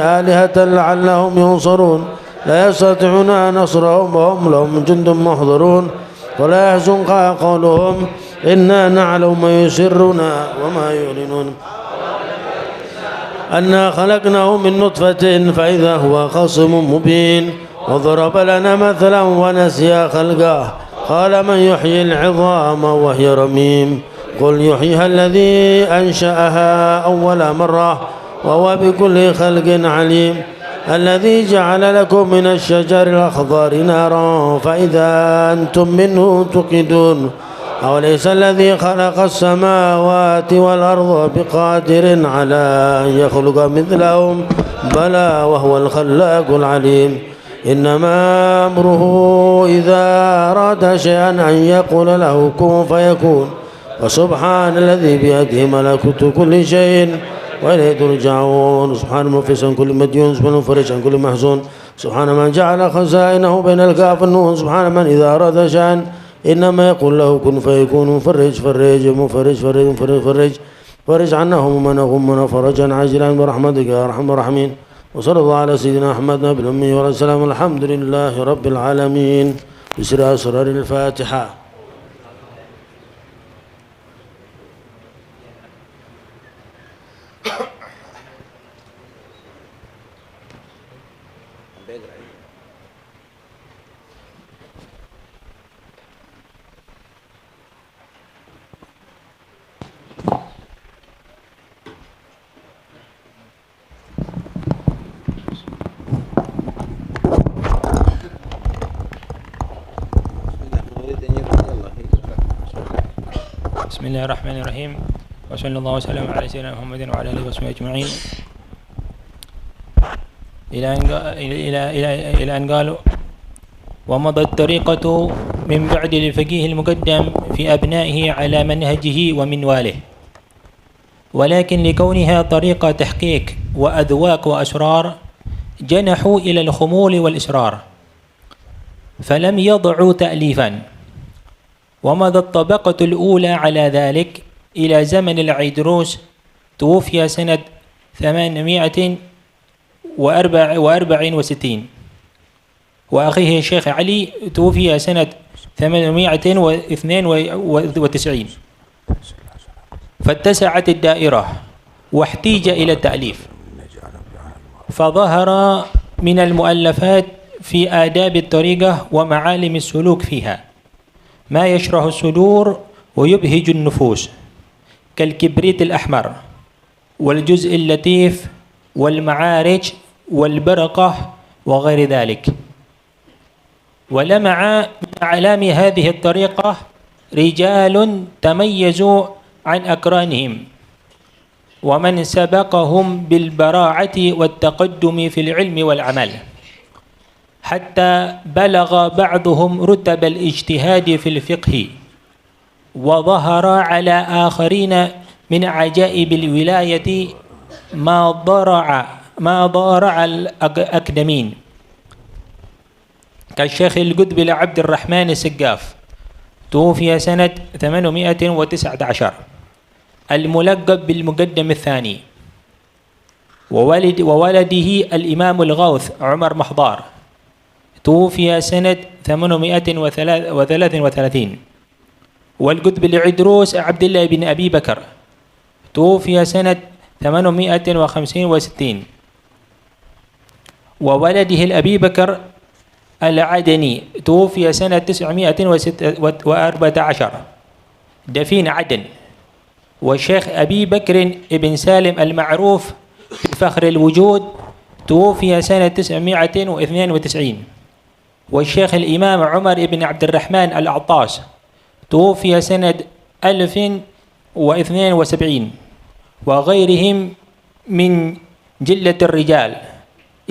آلهة لعلهم ينصرون لا يستطيعون نصرهم وهم لهم جند محضرون ولا يحزنك قولهم إنا نعلم ما يسرون وما يعلنون أنا خلقناه من نطفة فإذا هو خصم مبين وضرب لنا مثلا ونسي خلقه قال من يحيي العظام وهي رميم قل يحييها الذي أنشأها أول مرة وهو بكل خلق عليم الذي جعل لكم من الشجر الأخضر نارا فإذا أنتم منه توقدون أوليس الذي خلق السماوات والأرض بقادر على أن يخلق مثلهم بلى وهو الخلاق العليم إنما أمره إذا أراد شيئا أن يقول له كن فيكون وسبحان الذي بيده ملكوت كل شيء وإليه ترجعون سبحان المنفس عن كل مديون سبحان المفرج عن كل محزون سبحان من جعل خزائنه بين الكاف والنون سبحان من إذا أراد شيئا إنما يقول له كن فيكون مفرج فرج مفرج فرج فرج فرج فرج عنا همومنا غمنا فرجا عاجلا برحمتك يا أرحم الراحمين وصلى الله على سيدنا محمد نبي الأمي وعلى السلام الحمد لله رب العالمين بسر أسرار الفاتحة. بسم الله الرحمن الرحيم وصلى الله وسلم على سيدنا محمد وعلى اله وصحبه اجمعين الى ان قالوا ومضى الطريقة من بعد الفقيه المقدم في أبنائه على منهجه ومنواله ولكن لكونها طريقة تحقيق وأذواق وأسرار جنحوا إلى الخمول والإسرار فلم يضعوا تأليفا ومضى الطبقة الأولى على ذلك إلى زمن العيدروس توفي سنة 864 وأخيه الشيخ علي توفي سنة 892 فاتسعت الدائرة واحتيج إلى التأليف فظهر من المؤلفات في آداب الطريقة ومعالم السلوك فيها ما يشرح الصدور ويبهج النفوس كالكبريت الأحمر والجزء اللطيف والمعارج والبرقة وغير ذلك. ولمع من أعلام هذه الطريقة رجال تميزوا عن أقرانهم ومن سبقهم بالبراعة والتقدم في العلم والعمل حتى بلغ بعضهم رتب الاجتهاد في الفقه وظهر على آخرين من عجائب الولاية ما ضارع الأكدمين كالشيخ القطبي عبد الرحمن السقاف توفي سنة 819 الملقب بالمقدم الثاني وولده الإمام الغوث عمر محضار توفي سنة 833 والقطب العدروس عبد الله بن أبي بكر توفي سنة 865 وولده الأبي بكر العدني توفي سنة 914 دفين عدن. والشيخ أبي بكر بن سالم المعروف بفخر الوجود توفي سنة 992 والشيخ الإمام عمر بن عبد الرحمن الأعطاس توفي سنة 1072 وغيرهم من جلة الرجال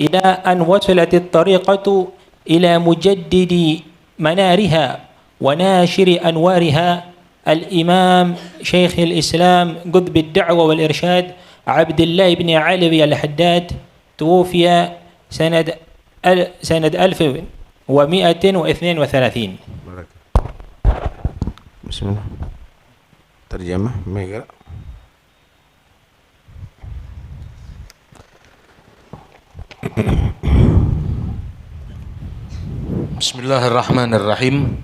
إلى أن وصلت الطريقة إلى مجدد منارها وناشر أنوارها الإمام شيخ الإسلام قطب الدعوة والإرشاد عبد الله بن علوي الحداد توفي سنة 1132. بسم الله. ترجمة ما يقرأ. Bismillahirrahmanirrahim.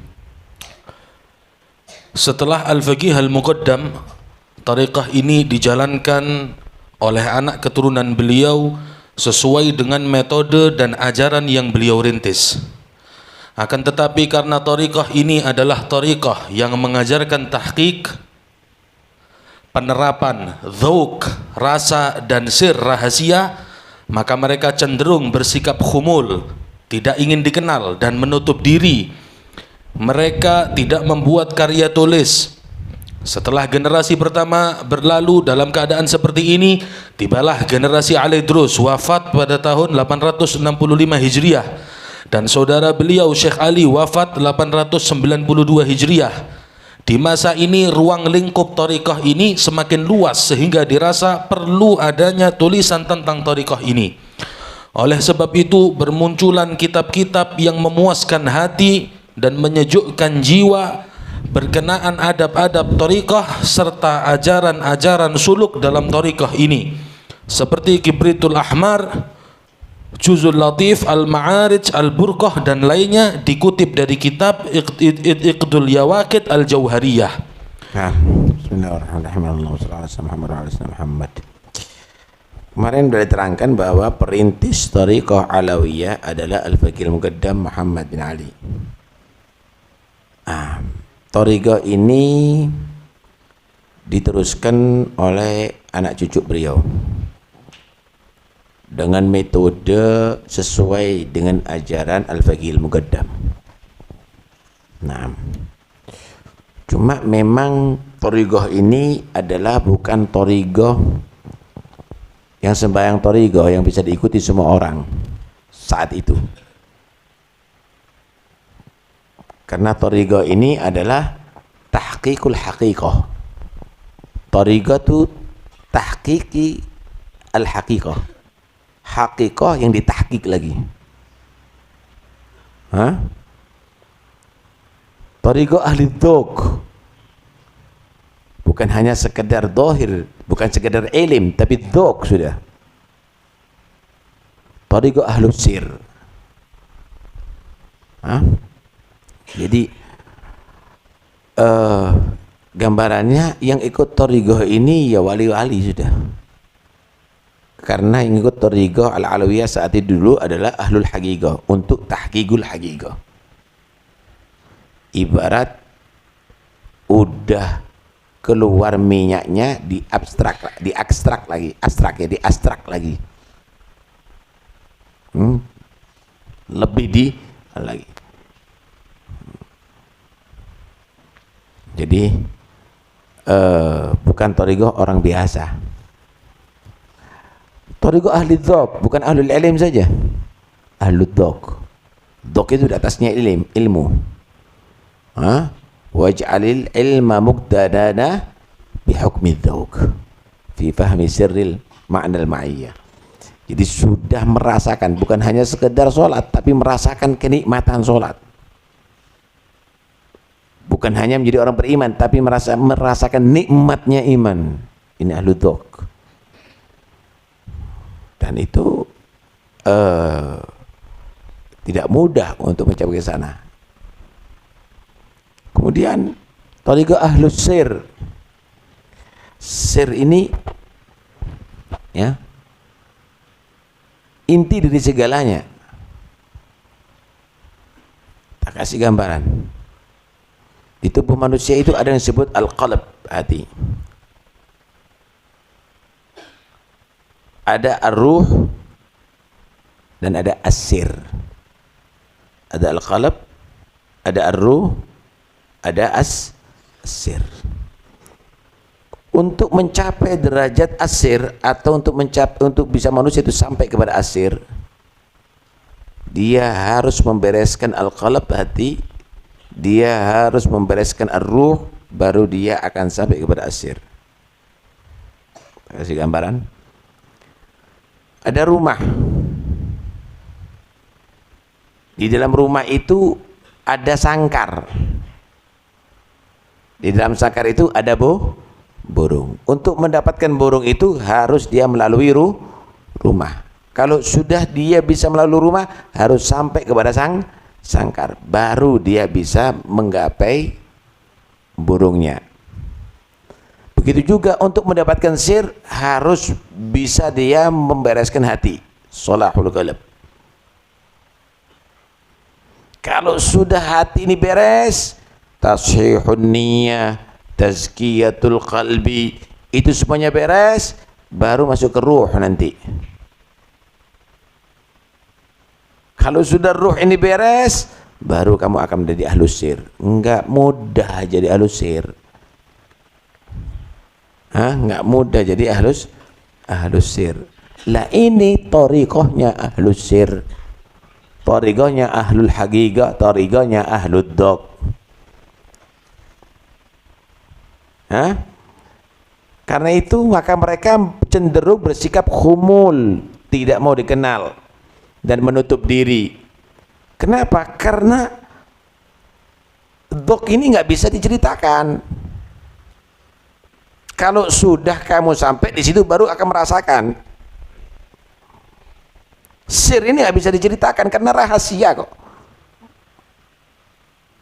Setelah Al-Faqih Al-Muqaddam, tariqah ini dijalankan oleh anak keturunan beliau sesuai dengan metode dan ajaran yang beliau rintis. Akan tetapi karena tariqah ini adalah tariqah yang mengajarkan tahqiq, penerapan dzauq, rasa dan sir rahasia, maka mereka cenderung bersikap khumul, tidak ingin dikenal dan menutup diri. Mereka tidak membuat karya tulis. Setelah generasi pertama berlalu dalam keadaan seperti ini, tibalah generasi Ali Idrus, wafat pada tahun 865 Hijriah, dan saudara beliau Syekh Ali wafat 892 Hijriah. Di masa ini ruang lingkup thariqah ini semakin luas sehingga dirasa perlu adanya tulisan tentang thariqah ini. Oleh sebab itu bermunculan kitab-kitab yang memuaskan hati dan menyejukkan jiwa berkenaan adab-adab thariqah serta ajaran-ajaran suluk dalam thariqah ini, seperti Kibritul Ahmar, Juzul Latif, Al-Ma'arij, Al-Burqah dan lainnya, dikutip dari kitab Iqdul Yawaqid Al-Jauhariyah. Nah, bismillahirrahmanirrahim. Muhammad. Kemarin sudah diterangkan bahwa perintis Thariqah Alawiyah adalah Al-Faqih Al-Muqaddam Muhammad bin Ali. Thariqah ini diteruskan oleh anak cucu beliau dengan metode sesuai dengan ajaran Al-Faqih Al-Muqaddam. Nah, cuma memang thariqah ini adalah bukan thariqah yang sembahyang thariqah yang bisa diikuti semua orang saat itu. Karena thariqah ini adalah tahqiqul haqiqah. Thariqah itu tahqiqi al-haqiqah. Haqiqah yang ditahqiq lagi. Thariqah ahli dzauq. Bukan hanya sekedar zahir, bukan sekedar ilim, tapi dzauq sudah. Thariqah ahli sir. Jadi gambarannya yang ikut thariqah ini ya wali-wali sudah. Karena yang ikut thariqah Al-Alawiyah saat itu dulu adalah ahlul haqiqah untuk tahqiqul haqiqah. Ibarat udah keluar minyaknya diabstrak lagi. Lebih di lagi. Jadi bukan thariqah orang biasa. Thariqah ahli dzauq, bukan ahlul ilm saja. Ahlul dzauq. Dzauq itu di atasnya ilmu. Waj'alil ilma muqtadana bihukmi dzauq fi fahmi sirril ma'nal ma'iyyah. Jadi sudah merasakan, bukan hanya sekedar sholat, tapi merasakan kenikmatan sholat. Bukan hanya menjadi orang beriman, tapi merasakan nikmatnya iman. Ini ahlu dzauq. Dan itu tidak mudah untuk mencapai ke sana. Kemudian thariqah ahlus sir. Sir ini ya inti dari segalanya. Tak kasih gambaran. Di tubuh manusia itu ada yang disebut al-qalb, hati. Ada ar-ruh dan ada as-sir. Ada al-qalb, ada ar-ruh, ada as-sir. Untuk mencapai derajat as-sir atau untuk bisa manusia itu sampai kepada as-sir, dia harus membereskan al-qalb, hati, dia harus membereskan ar-ruh, baru dia akan sampai kepada as-sir. Kasih gambaran. Ada rumah. Di dalam rumah itu ada sangkar. Di dalam sangkar itu ada burung. Untuk mendapatkan burung itu harus dia melalui rumah. Kalau sudah dia bisa melalui rumah, harus sampai kepada sangkar, baru dia bisa menggapai burungnya. Begitu juga untuk mendapatkan sihir, harus bisa dia membereskan hati, sholahul qalb. Kalau sudah hati ini beres, tashihun niyah, tazkiyatul qalbi, itu semuanya beres, baru masuk ke ruh nanti. Kalau sudah ruh ini beres, baru kamu akan menjadi ahlus sihir. Enggak mudah jadi ahlus sihir. Enggak mudah jadi ahlus sihir. Lah ini thariqahnya ahlus sihir. Thariqahnya ahlul haqiqah, thariqahnya ahlud dhaq. Karena itu maka mereka cenderung bersikap khumul, tidak mau dikenal dan menutup diri. Kenapa? Karena dhaq ini nggak bisa diceritakan. Kalau sudah kamu sampai di situ baru akan merasakan. Sir ini nggak bisa diceritakan karena rahasia kok.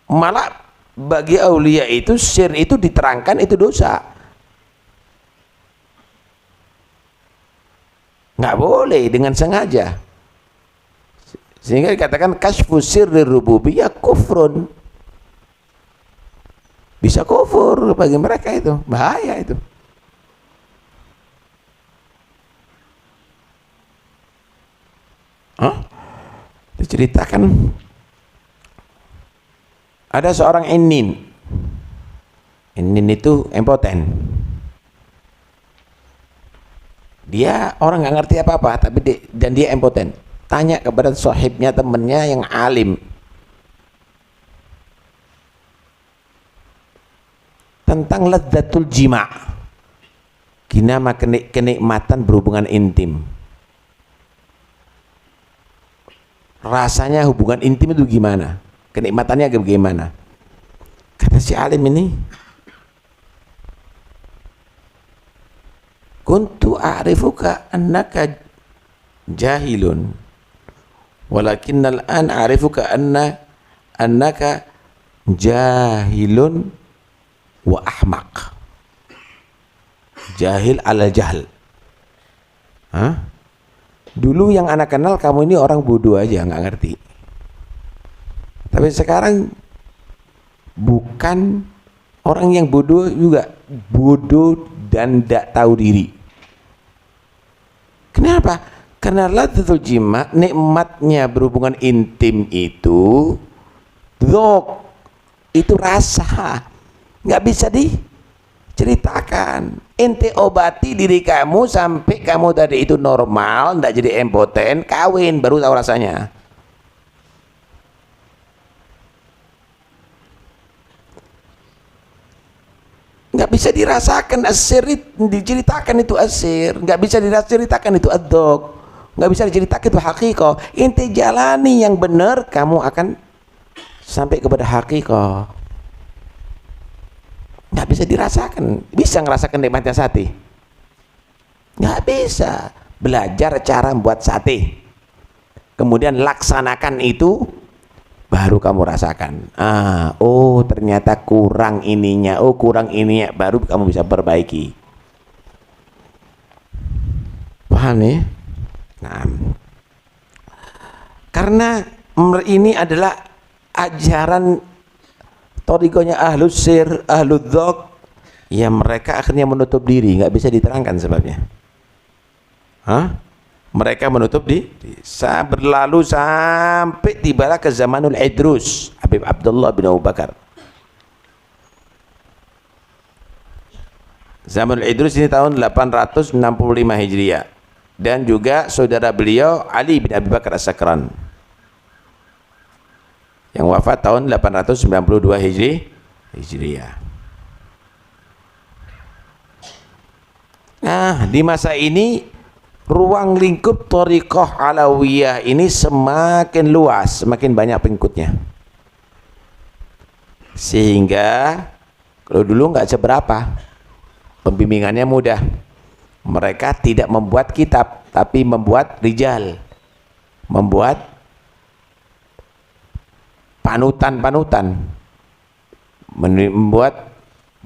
Malah bagi aulia itu sir itu diterangkan itu dosa. Nggak boleh dengan sengaja. Sehingga dikatakan kasfu sirri rububiyah kufrun. Bisa kufur bagi mereka itu, bahaya itu. Diceritakan ada seorang Inin itu impoten. Dia orang nggak ngerti apa-apa, dan dia impoten. Tanya kepada sahibnya, temannya yang alim, tentang ladzatul jima', kenikmatan berhubungan intim. Rasanya hubungan intim itu gimana? Kenikmatannya bagaimana? Kata si alim ini, kuntu a'rifuka annaka jahilun, walakinnal an a'rifuka annaka jahilun wa ahmaq. Jahil ala jahl. Dulu yang anak kenal kamu ini orang bodoh aja, nggak ngerti. Tapi sekarang bukan orang yang bodoh juga, bodoh dan tidak tahu diri. Kenapa? Karena ladzatul jima', nikmatnya berhubungan intim itu dzauq, itu rasa, nggak bisa diceritakan. Ente obati diri kamu sampai kamu tadi itu normal, nggak jadi impoten, kawin baru tahu rasanya. Nggak bisa dirasakan asir, diceritakan itu asir, nggak bisa diceritakan itu ad-dhaq, nggak bisa diceritakan itu haqiqah. Ente jalani yang benar, kamu akan sampai kepada haqiqah. Nggak bisa dirasakan. Bisa ngerasakan nikmatnya sate? Nggak bisa. Belajar cara membuat sate, kemudian laksanakan itu, baru kamu rasakan. Oh ternyata kurang ininya, oh kurang ininya, baru kamu bisa perbaiki. Paham nih? Nah, karena ini adalah ajaran thariqahnya ahlus sir, ahlud dzauq, ya mereka akhirnya menutup diri, nggak bisa diterangkan sebabnya. Mereka menutup diri. Berlalu sampai tibalah ke zamanul Idrus, Habib Abdullah bin Abu Bakar. Zamanul Idrus ini tahun 865 Hijriah, dan juga saudara beliau Ali bin Abi Bakar As-Sakran yang wafat tahun 892 Hijriah. Nah, di masa ini ruang lingkup thariqah alawiyah ini semakin luas, semakin banyak pengikutnya. Sehingga kalau dulu nggak seberapa, pembimbingannya mudah. Mereka tidak membuat kitab, tapi membuat rijal, membuat panutan-panutan, membuat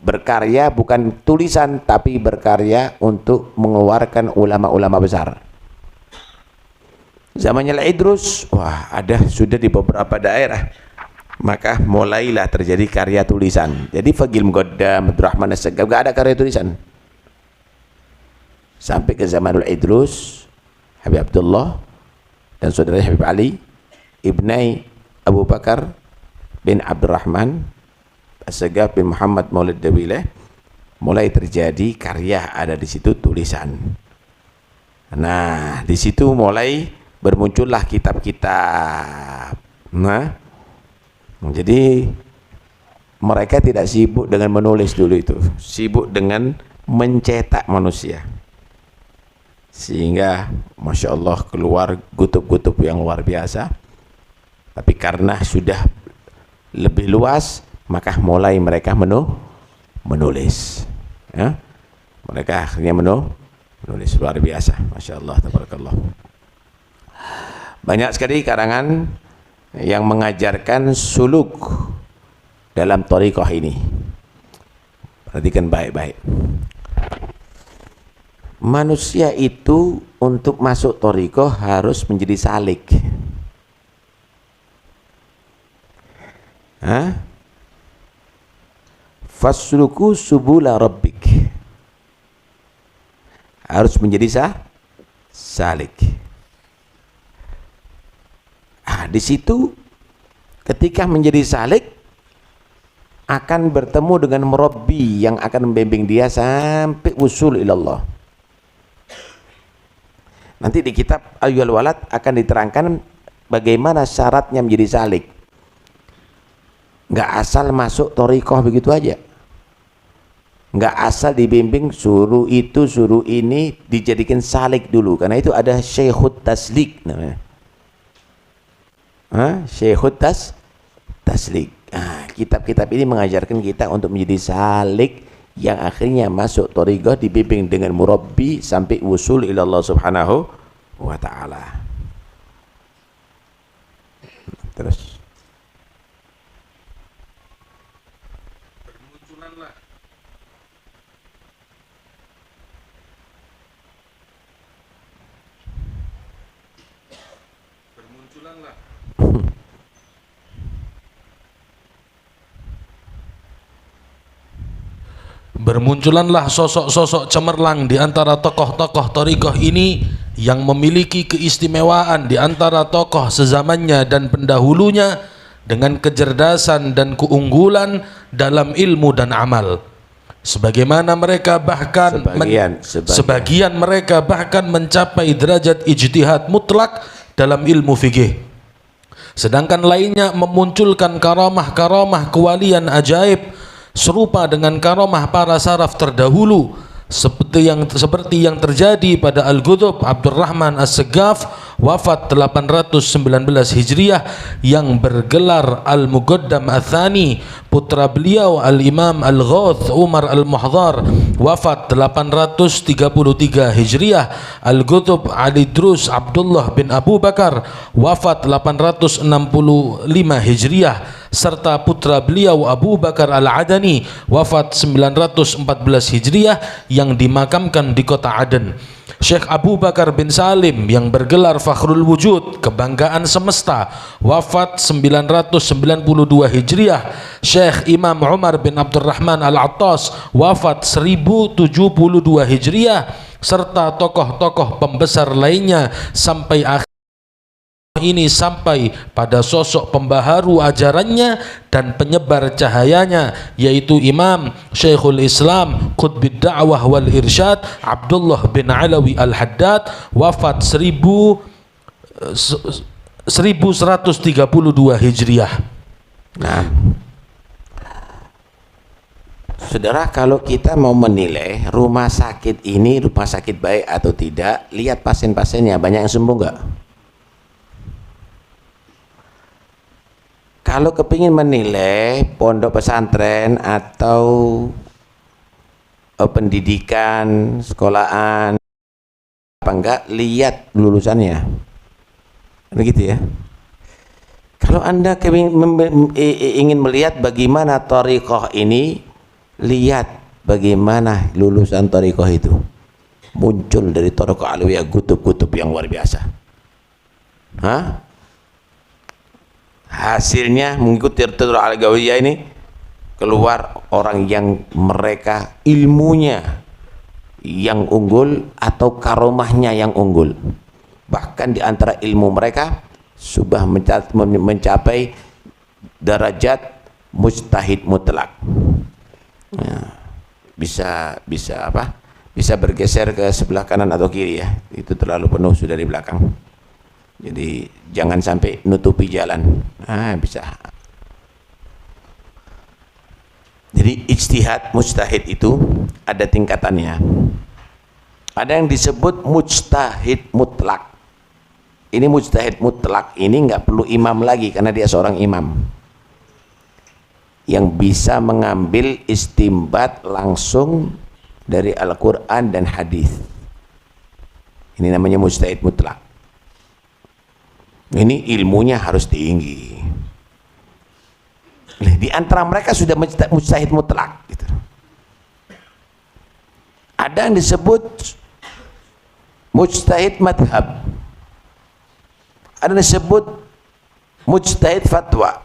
berkarya bukan tulisan tapi berkarya untuk mengeluarkan ulama-ulama besar. Zamannya Al-Idrus, wah ada sudah di beberapa daerah, maka mulailah terjadi karya tulisan. Jadi Fagil Muqaddam, Abdurrahman As-Saggaf, gak ada karya tulisan. Sampai ke zaman Al-Idrus, Habib Abdullah dan saudaranya Habib Ali, Ibnai Abu Bakar bin Abdurrahman As-Saggaf bin Muhammad Maulid Dawilah, mulai terjadi karya, ada di situ tulisan. Nah, di situ mulai bermuncullah kitab-kitab. Nah, jadi mereka tidak sibuk dengan menulis dulu itu, sibuk dengan mencetak manusia, sehingga Masya Allah keluar kutub-kutub yang luar biasa. Tapi karena sudah lebih luas, maka mulai mereka menulis ya. Mereka akhirnya menulis luar biasa, Masya Allah, tabarakallah. Banyak sekali karangan yang mengajarkan suluk dalam thariqah ini. Perhatikan baik-baik. Manusia itu untuk masuk thariqah harus menjadi salik. Fasluku subula rabbik, harus menjadi salik. Di situ ketika menjadi salik akan bertemu dengan murabbi yang akan membimbing dia sampai usul ilallah. Nanti di kitab Ayyuhal Walad akan diterangkan bagaimana syaratnya menjadi salik. Nggak asal masuk thariqah begitu aja, nggak asal dibimbing suruh itu suruh ini, dijadikan salik dulu, karena itu ada syekhut taslik namanya. Syekhut taslik. Kitab-kitab ini mengajarkan kita untuk menjadi salik yang akhirnya masuk thariqah, dibimbing dengan murabbi sampai usul ila Allah Subhanahu wa ta'ala. Terus bermunculanlah sosok-sosok cemerlang di antara tokoh-tokoh thariqah ini yang memiliki keistimewaan di antara tokoh sezamannya dan pendahulunya dengan kecerdasan dan keunggulan dalam ilmu dan amal. Sebagaimana mereka bahkan sebagian mereka bahkan mencapai derajat ijtihad mutlak dalam ilmu fikih. Sedangkan lainnya memunculkan karamah-karamah kewalian ajaib serupa dengan karamah para salaf terdahulu, seperti yang terjadi pada Al-Qutb Abdurrahman As-Saggaf wafat 819 Hijriah yang bergelar Al-Muqaddam Ats-Tsani, putra beliau Al-Imam Al-Ghauth Umar Al-Muhdhar wafat 833 Hijriah. Al-Qutb Al-Idrus Abdullah bin Abu Bakar wafat 865 Hijriah, serta putra beliau Abu Bakar Al-Adani wafat 914 Hijriah yang dimakamkan di kota Aden. Syekh Abu Bakar bin Salim yang bergelar Fakhrul Wujud, kebanggaan semesta, wafat 992 Hijriah. Syekh Imam Umar bin Abdurrahman Al-Attas wafat 1072 Hijriah, serta tokoh-tokoh pembesar lainnya sampai akhir ini, sampai pada sosok pembaharu ajarannya dan penyebar cahayanya, yaitu Imam Syekhul Islam Qutbid Da'wah wal Irsyad Abdullah bin Alawi Al-Haddad wafat 1132 Hijriah. Nah, saudara, kalau kita mau menilai rumah sakit ini rumah sakit baik atau tidak, lihat pasien-pasiennya banyak yang sembuh nggak? Kalau kepingin menilai pondok pesantren atau pendidikan sekolahan apa enggak, lihat lulusannya. Begitu ya. Kalau Anda ingin melihat bagaimana thariqah ini, lihat bagaimana lulusan thariqah itu. Muncul dari thariqah alawiyah kutub-kutub yang luar biasa. Hasilnya mengikuti thariqah alawiyah ini, keluar orang yang mereka ilmunya yang unggul atau karomahnya yang unggul. Bahkan di antara ilmu mereka sudah mencapai derajat mujtahid mutlak. Nah, bisa bergeser ke sebelah kanan atau kiri ya. Itu terlalu penuh sudah di belakang. Jadi jangan sampai nutupi jalan. Bisa. Jadi ijtihad mujtahid itu ada tingkatannya. Ada yang disebut mujtahid mutlak. Ini mujtahid mutlak ini nggak perlu imam lagi karena dia seorang imam yang bisa mengambil istimbat langsung dari Al-Quran dan hadis. Ini namanya mujtahid mutlak. Ini ilmunya harus tinggi. Di antara mereka sudah mujtahid mutlak gitu. Ada yang disebut mujtahid madhab, ada yang disebut mujtahid fatwa.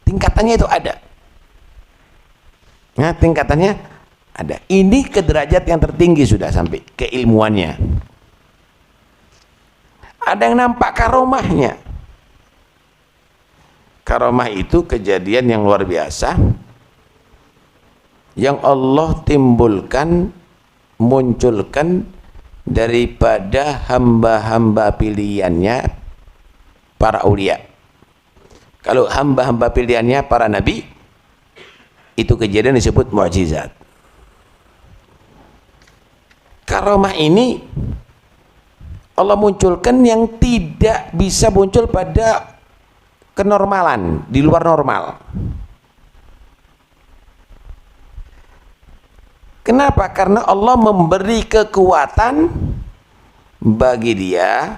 Tingkatannya itu ada. Nah, tingkatannya ada. Ini ke derajat yang tertinggi sudah sampai keilmuannya. Ada yang nampak karomahnya. Karomah itu kejadian yang luar biasa yang Allah munculkan daripada hamba-hamba pilihannya para ulia. Kalau hamba-hamba pilihannya para nabi, itu kejadian disebut mukjizat. Karomah ini Allah munculkan yang tidak bisa muncul pada kenormalan, di luar normal. Kenapa? Karena Allah memberi kekuatan bagi dia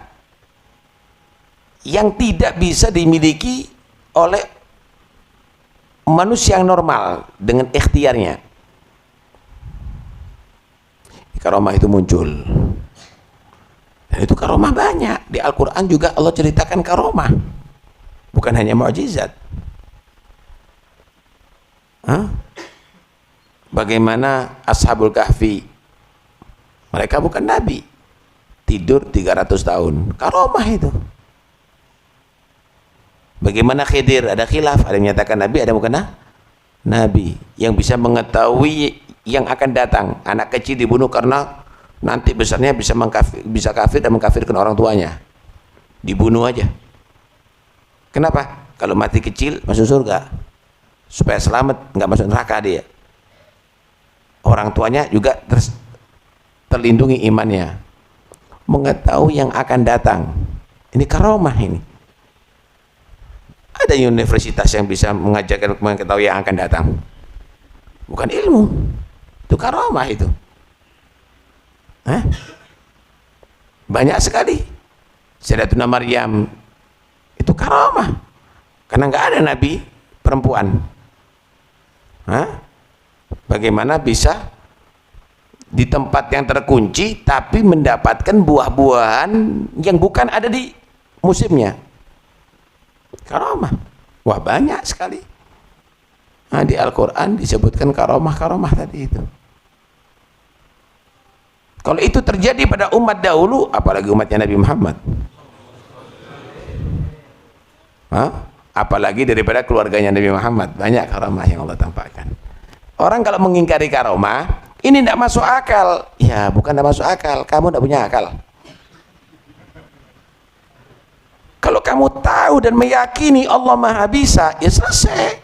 yang tidak bisa dimiliki oleh manusia yang normal dengan ikhtiarnya. Karomah itu muncul. Dan itu karomah banyak. Di Al-Quran juga Allah ceritakan karomah. Bukan hanya mukjizat. Bagaimana Ashabul Kahfi? Mereka bukan nabi. Tidur 300 tahun. Karomah itu. Bagaimana Khidir? Ada khilaf, ada yang menyatakan nabi, ada yang bukan nabi. Yang bisa mengetahui yang akan datang. Anak kecil dibunuh karena nanti besarnya bisa kafir dan mengkafirkan orang tuanya. Dibunuh aja. Kenapa? Kalau mati kecil masuk surga. Supaya selamat, nggak masuk neraka dia. Orang tuanya juga terlindungi imannya. Mengetahui yang akan datang. Ini karomah ini. Ada universitas yang bisa mengajarkan mengetahui yang akan datang. Bukan ilmu. Itu karomah itu. Banyak sekali. Sayyidatuna Maryam itu karomah. Karena nggak ada nabi perempuan. Bagaimana bisa di tempat yang terkunci tapi mendapatkan buah-buahan yang bukan ada di musimnya? Karomah. Wah, banyak sekali. Di Al-Quran disebutkan karomah-karomah tadi itu. Kalau itu terjadi pada umat dahulu, apalagi umatnya Nabi Muhammad. Apalagi daripada keluarganya Nabi Muhammad. Banyak karomah yang Allah tampakkan. Orang kalau mengingkari karomah, ini tidak masuk akal. Ya, bukan tidak masuk akal. Kamu tidak punya akal. Kalau kamu tahu dan meyakini Allah Maha Bisa, ya selesai.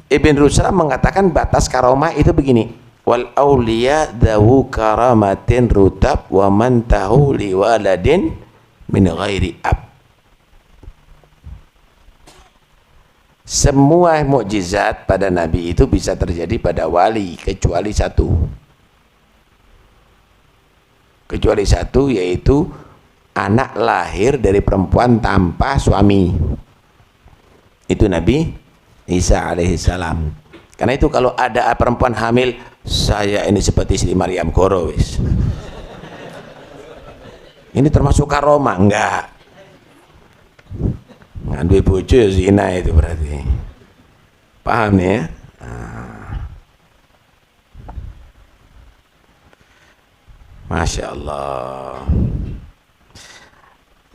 Ibn Ruslam mengatakan batas karomah itu begini. Wal auliya dawu karamatin rutab wa man tahu li waladin min ghairi ab. Semua mukjizat pada Nabi itu bisa terjadi pada wali kecuali satu. kecuali satu, yaitu anak lahir dari perempuan tanpa suami. Itu Nabi Isa alaihissalam. Karena itu kalau ada perempuan hamil, saya ini seperti Siti Maryam Korowis. Ini termasuk karomah? Enggak. Ngandui bojo ya zina itu berarti. Paham nih ya? Masya Allah.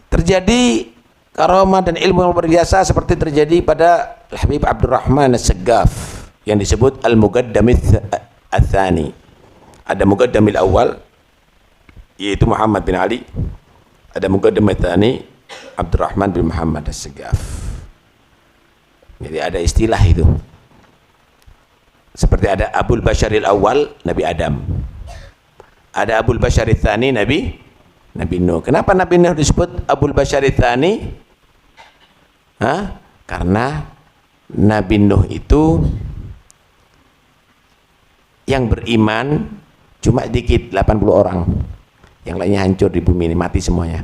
Terjadi karomah dan ilmu yang luar biasa seperti terjadi pada Habib Abdurrahman As-Saggaf yang disebut Al-Muqaddam Ats-Tsani. Ada Muqaddamil Awal yaitu Muhammad bin Ali, ada Muqaddam Ats-Tsani Abdurrahman bin Muhammad As-Saggaf. Jadi ada istilah itu. Seperti ada Abul Basharil Awal, Nabi Adam. Ada Abul Basharil Tsani, Nabi Nuh. Kenapa Nabi Nuh disebut Abul Basharil Tsani? Karena Nabi Nuh itu yang beriman cuma dikit, 80 orang. Yang lainnya hancur di bumi ini, mati semuanya.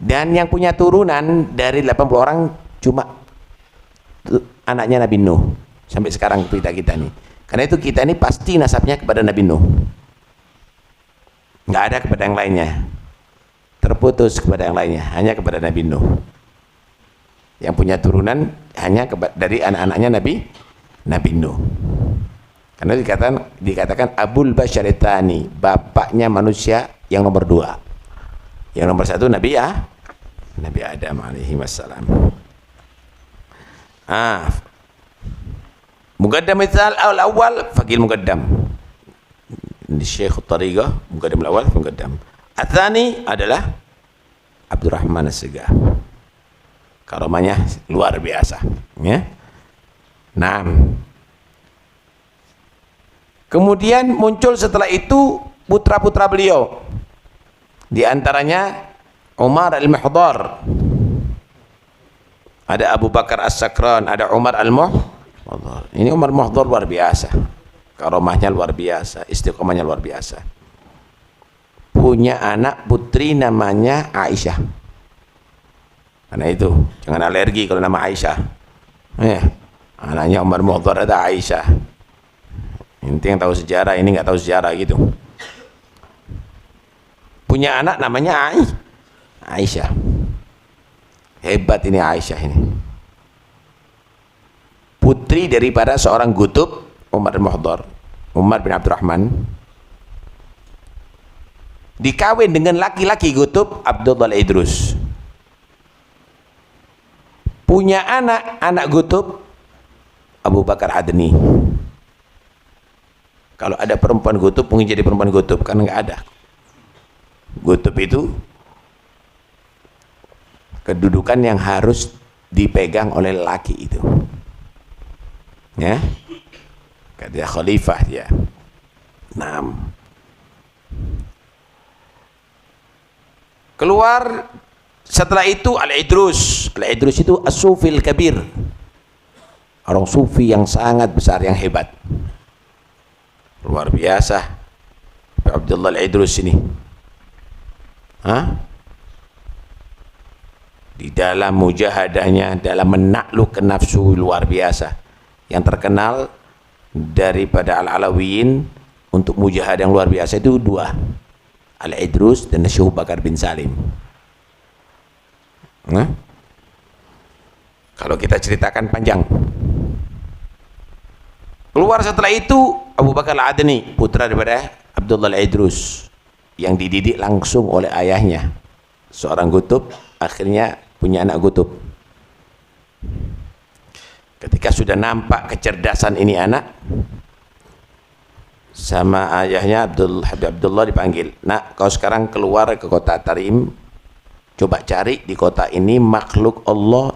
Dan yang punya turunan dari 80 orang cuma anaknya Nabi Nuh. Sampai sekarang kita nih. Karena itu kita ini pasti nasabnya kepada Nabi Nuh. Nggak ada kepada yang lainnya. Terputus kepada yang lainnya, hanya kepada Nabi Nuh. Yang punya turunan hanya dari anak-anaknya Nabi Nuh. Karena dikatakan Abul Basharil Tsani, bapaknya manusia yang nomor 2. Yang nomor 1 Nabi Adam alaihi wassalam. Muqaddam al-awwal faqil muqaddam. Ini Syekh Tariqah, Muqaddam al-awwal muqaddam. Ats-tsani adalah Abdurrahman As-Saggaf. Karomahnya luar biasa, ya. Kemudian muncul setelah itu putra-putra beliau. Di antaranya Umar al-Muhdar. Ada Abu Bakar As-Sakran, ada Umar al-Muhdar. Ini Umar al-Muhdar luar biasa. Karomahnya luar biasa, istiqomahnya luar biasa. Punya anak putri namanya Aisyah. Karena itu jangan alergi kalau nama Aisyah. Anaknya Umar al-Muhdar ada Aisyah. Inti yang tahu sejarah, ini nggak tahu sejarah gitu. Punya anak namanya Aisyah. Hebat ini Aisyah ini. Putri daripada seorang gutub Umar al-Muhdar, Umar bin Abdurrahman. Dikawin dengan laki-laki gutub Abdullah al-Idrus. Punya anak gutub Abu Bakar Adni. Kalau ada perempuan gutub mungkin jadi perempuan gutub, karena nggak ada. Gutub itu kedudukan yang harus dipegang oleh laki itu, ya. Kata khalifah dia. Keluar setelah itu Al-Idrus. Al-Idrus itu as-sufil kabir, orang sufi yang sangat besar, yang hebat, luar biasa. Abdullah Al-Idrus ini, di dalam mujahadahnya, dalam menaklukkan nafsu, luar biasa. Yang terkenal daripada Al-Alawiyin untuk mujahadah yang luar biasa itu 2, Al-Idrus dan Syekh Bakar bin Salim. Kalau kita ceritakan panjang. Keluar setelah itu Abu Bakar Al-Adni, putra daripada Abdullah Al-Idrus, yang dididik langsung oleh ayahnya, seorang gutub, akhirnya punya anak gutub. Ketika sudah nampak kecerdasan ini anak, sama ayahnya Abdullah dipanggil, "Nak, kau sekarang keluar ke kota Tarim, coba cari di kota ini makhluk Allah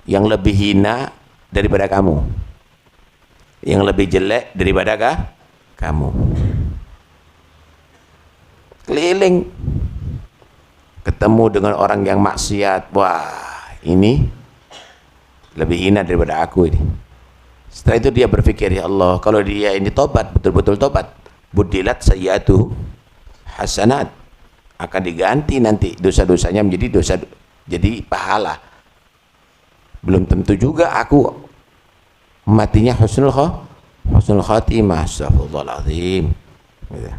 yang lebih hina daripada kamu, yang lebih jelek daripada kamu." Keliling, ketemu dengan orang yang maksiat. Wah, ini lebih hina daripada aku ini. Setelah itu dia berpikir, ya Allah, kalau dia ini tobat, betul-betul tobat, budilat sayyi'atu hasanat, akan diganti nanti dosa-dosanya menjadi dosa, jadi pahala. Belum tentu juga aku matinya husnul khatimah. Astagfirullahaladzim gitu.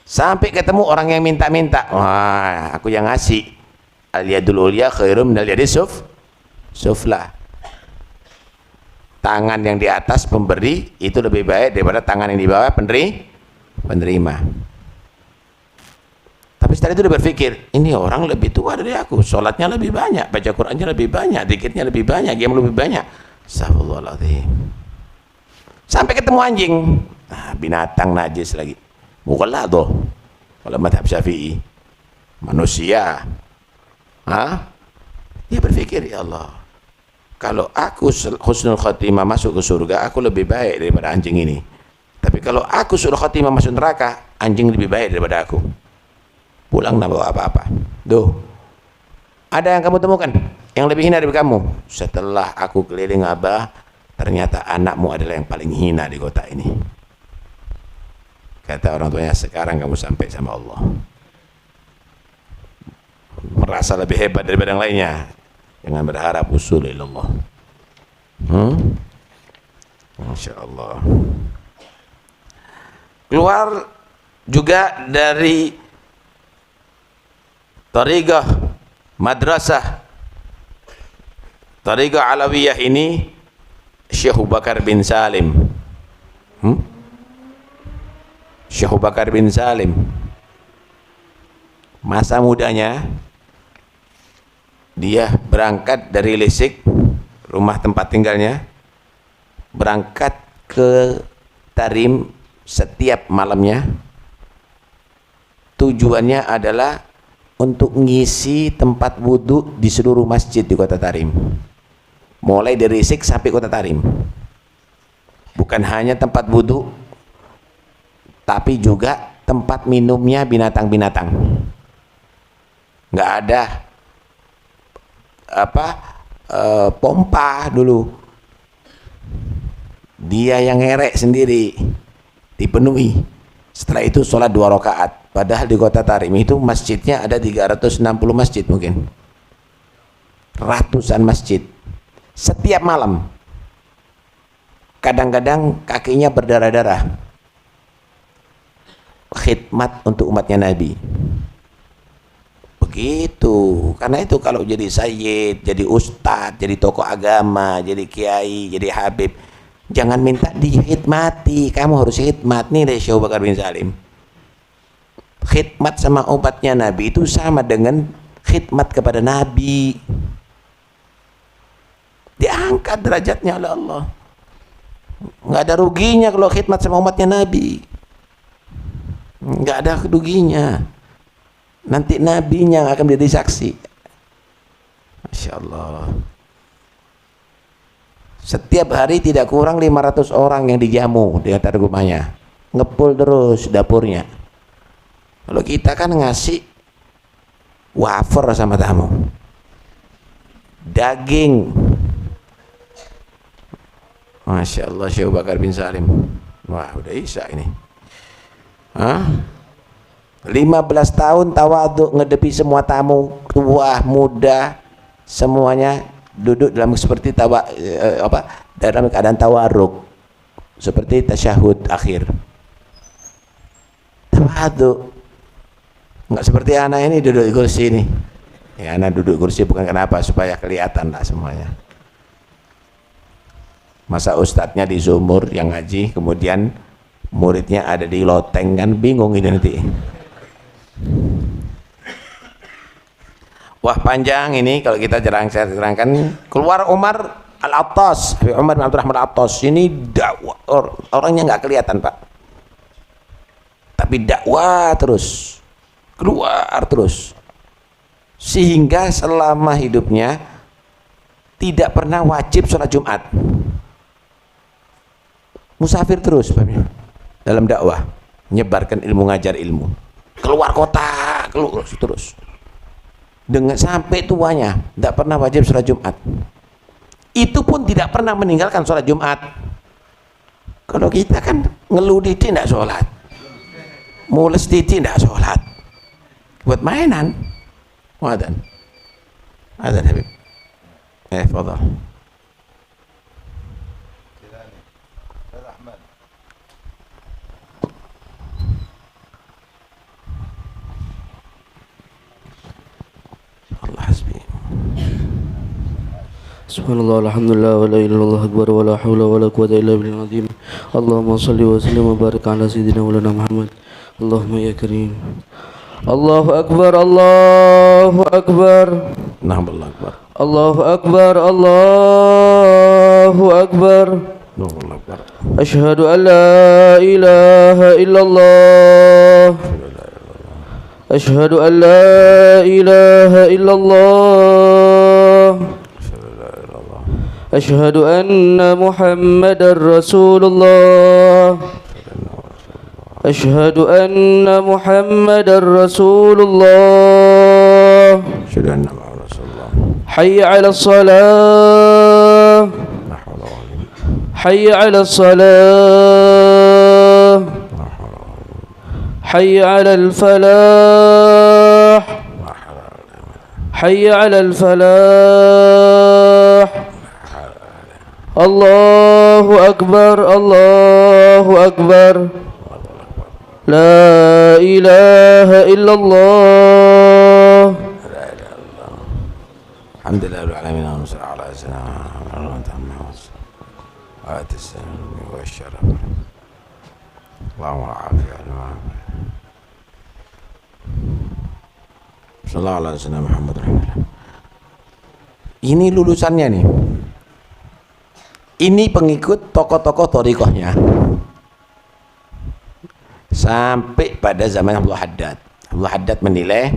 Sampai ketemu orang yang minta-minta, wah aku yang ngasih, al yadul ulya khairum minal yadi sufla. Tangan yang di atas pemberi itu lebih baik daripada tangan yang di bawah penerima. Tapi setelah itu dia berpikir, ini orang lebih tua dari aku, sholatnya lebih banyak, baca Qurannya lebih banyak, zikirnya lebih banyak, game lebih banyak. Astagfirullahaladzim. Sampai ketemu anjing, nah, binatang najis lagi. Mukalla tuh, kalau madhab Syafi'i, manusia. Dia berpikir, ya Allah, kalau aku husnul khatimah masuk ke surga, aku lebih baik daripada anjing ini. Tapi kalau aku suruh khatimah masuk neraka, anjing lebih baik daripada aku. Pulang nggak bawa apa-apa. Duh, ada yang kamu temukan yang lebih hina dari kamu? Setelah aku keliling Abah, ternyata anakmu adalah yang paling hina di kota ini. Kata orang tuanya, sekarang kamu sampai sama Allah. Merasa lebih hebat daripada yang lainnya. Jangan berharap usul ilallah. Masya Allah. Keluar juga dari tariqah madrasah, tariqah Alawiyah ini, Syekh Abu Bakar bin Salim. Syekh Abu Bakar bin Salim, masa mudanya dia berangkat dari Lesik, rumah tempat tinggalnya, berangkat ke Tarim setiap malamnya. Tujuannya adalah untuk ngisi tempat wudhu di seluruh masjid di kota Tarim, mulai dari Lesik sampai kota Tarim. Bukan hanya tempat wudhu, tapi juga tempat minumnya binatang-binatang. Nggak ada pompa dulu, dia yang ngerek sendiri, dipenuhi. Setelah itu sholat 2 rakaat. Padahal di kota Tarim itu masjidnya ada 360 masjid, mungkin ratusan masjid. Setiap malam kadang-kadang kakinya berdarah-darah, khidmat untuk umatnya Nabi. Begitu. Karena itu kalau jadi sayyid, jadi ustadz, jadi tokoh agama, jadi kiai, jadi habib, jangan minta dihidmati, kamu harus khidmat. Nih dari Syekh Abu Bakar bin Salim, khidmat sama umatnya Nabi itu sama dengan khidmat kepada Nabi. Diangkat derajatnya oleh Allah. Nggak ada ruginya kalau khidmat sama umatnya Nabi, nggak ada ruginya. Nanti nabinya yang akan menjadi saksi. Masya Allah. Setiap hari tidak kurang 500 orang yang dijamu di atas rumahnya, ngepul terus dapurnya. Kalau kita kan ngasih wafer sama tamu, daging. Masya Allah, Syekh Abu Bakar bin Salim. Wah, udah isya ini. 15 tahun tawadhu, ngedepi semua tamu, tua, muda, semuanya duduk dalam seperti dalam keadaan tawarruk, seperti tasyahud akhir. Tawadhu. Enggak seperti anak ini duduk di kursi ini. Ya, anak duduk di kursi bukan kenapa, supaya kelihatan lah semuanya. Masa ustadznya di sumur yang ngaji, kemudian muridnya ada di loteng, kan bingung ini nanti. Wah, panjang ini kalau kita terangkan. Keluar Umar Al-Attas, Umar bin Abdurrahman Al-Attas, ini dakwah, orangnya nggak kelihatan Pak, tapi dakwah terus, keluar terus, sehingga selama hidupnya tidak pernah wajib sholat Jumat, musafir terus dalam dakwah, menyebarkan ilmu, ngajar ilmu, keluar kota, keluar terus, dengan sampai tuanya tidak pernah wajib sholat Jumat. Itu pun tidak pernah meninggalkan sholat Jumat. Kalau kita kan ngeluh dikit tidak sholat, mules titik tidak sholat, buat mainan. Wadan Habib, fadal. Allah hasbi. Subhanallah, alhamdulillah, wa la ilaha illallah akbar, wa la hawla wa la quwwata illa billahil azim. Allahumma salli wa sallim wa barik ala sayyidina maulana Muhammad. Allahumma ya karim. Allahu akbar, Allahu akbar. Na'am, Allahu akbar. Allahu akbar, Allahu akbar. Allahu akbar. Ashhadu an la ilaha illallah. Ashhadu an la ilaha illallah. Ashhadu anna Muhammadar Rasulullah. Ashhadu anna Muhammadar Rasulullah. Ashhadu anna Muhammadar Rasulullah. Hayya 'alas salah. Hayya 'alas salah. Hayya 'alal falah. Hayya 'alal falah. Allahu akbar, Allahu akbar. La ilaha illallah. Alhamdulillah rabbil alamin, wa sallallahu ala sayyidina Muhammad wa atissalam wa syaraf. Allahumma afiyah. Sallallahu ala sayyidina Muhammad. Ini lulusannya nih. Ini pengikut tokoh-tokoh thariqahnya sampai pada zaman Abdul Haddad. Abdul Haddad menilai,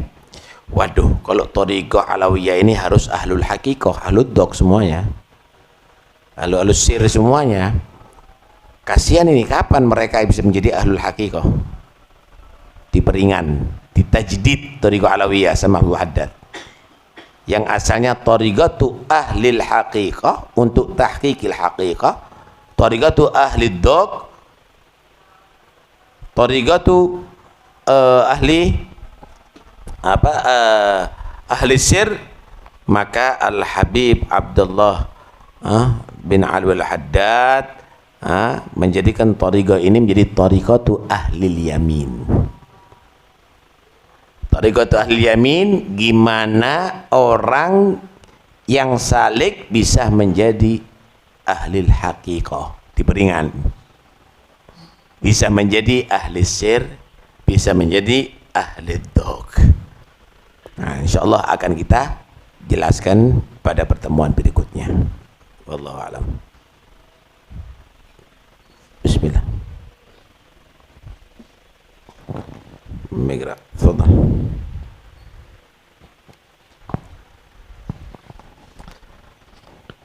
waduh, kalau thariqah Alawiyah ini harus ahlul haqiqah, ahlul dok semuanya, ahlul sir semuanya. Kasihan ini, kapan mereka bisa menjadi ahlul haqiqah? Diperingan, ditajdid thariqah Alawiyah sama Abdul Haddad. Yang asalnya thariqatu ahlil haqiqah untuk tahqiqil haqiqah, thariqatu ahlid dok, thariqatu ahli ahli sir, maka Al-Habib Abdullah bin Alwi Al-Haddad menjadikan thariqah ini menjadi thariqatu ahlil yamin. Thariqatu ahli yamin, gimana orang yang salik bisa menjadi ahlil haqiqah, diperingan. Bisa menjadi ahli sir, bisa menjadi ahli dok. Nah, insyaallah akan kita jelaskan pada pertemuan berikutnya. Wallahu a'lam. Bismillah. Migra, tafadhal.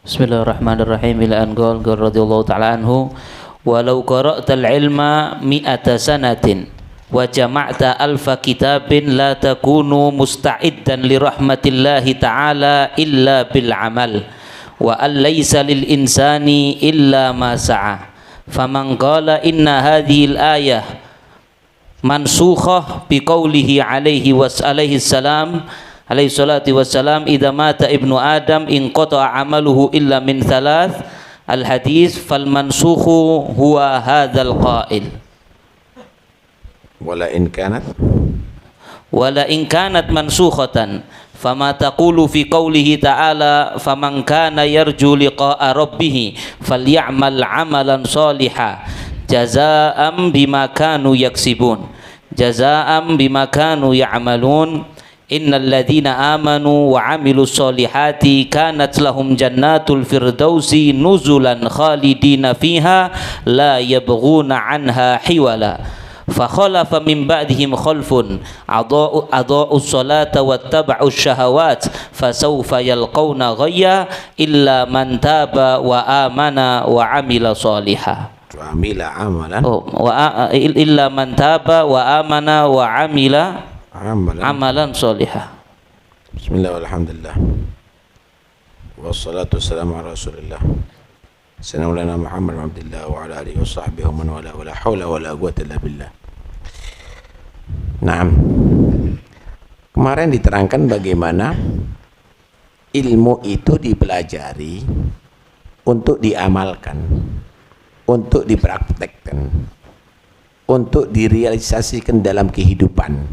Bismillahirrahmanirrahim. Ila an qala radhiyallahu ta'ala anhu, walau qara'tal ilma mi'ata sanatin wa jama'ta alfa kitabin la takunu musta'iddan li rahmatillahi ta'ala illa bil amal wa an laysa lil insani illa ma sa'a. Faman qala inna hadhihi al-ayah mansukhah biqaulihi alaihi salam alaihi salatu wassalam, idza mata ibnu adam inqata'a amaluhu illa min thalath al-hadis, fal mansukhu huwa hadzal qail. Wala in kanat mansukhatan fama taqulu fi qaulihi ta'ala, faman kana yarju liqa'a rabbih falyamal 'amalan shalihan jazaa'an bima kanu yaksibun, jazaa'an bima kanu ya'malun. Innal ladzina amanu wa 'amilus solihati kanat lahum jannatul firdausi nuzulan khalidina fiha la yabghuna 'anha hiwala. Fa khalafa min ba'dihim khalfun adaa'us salata wattaba'us syahawat fasawfa yalqawna ghayya illa man taba wa amana wa 'amila sholihan. Illa man taba wa amana wa 'amila amalan solihah. Bismillah walhamdulillah wassalatu wassalamu ala rasulillah sayyidina Muhammad wa abdillah wa ala alihi wa sahbihi wa man wala, wala hawla wala quwwata illa billah. Nah, kemarin diterangkan bagaimana ilmu itu dipelajari untuk diamalkan, untuk dipraktekkan, untuk direalisasikan dalam kehidupan,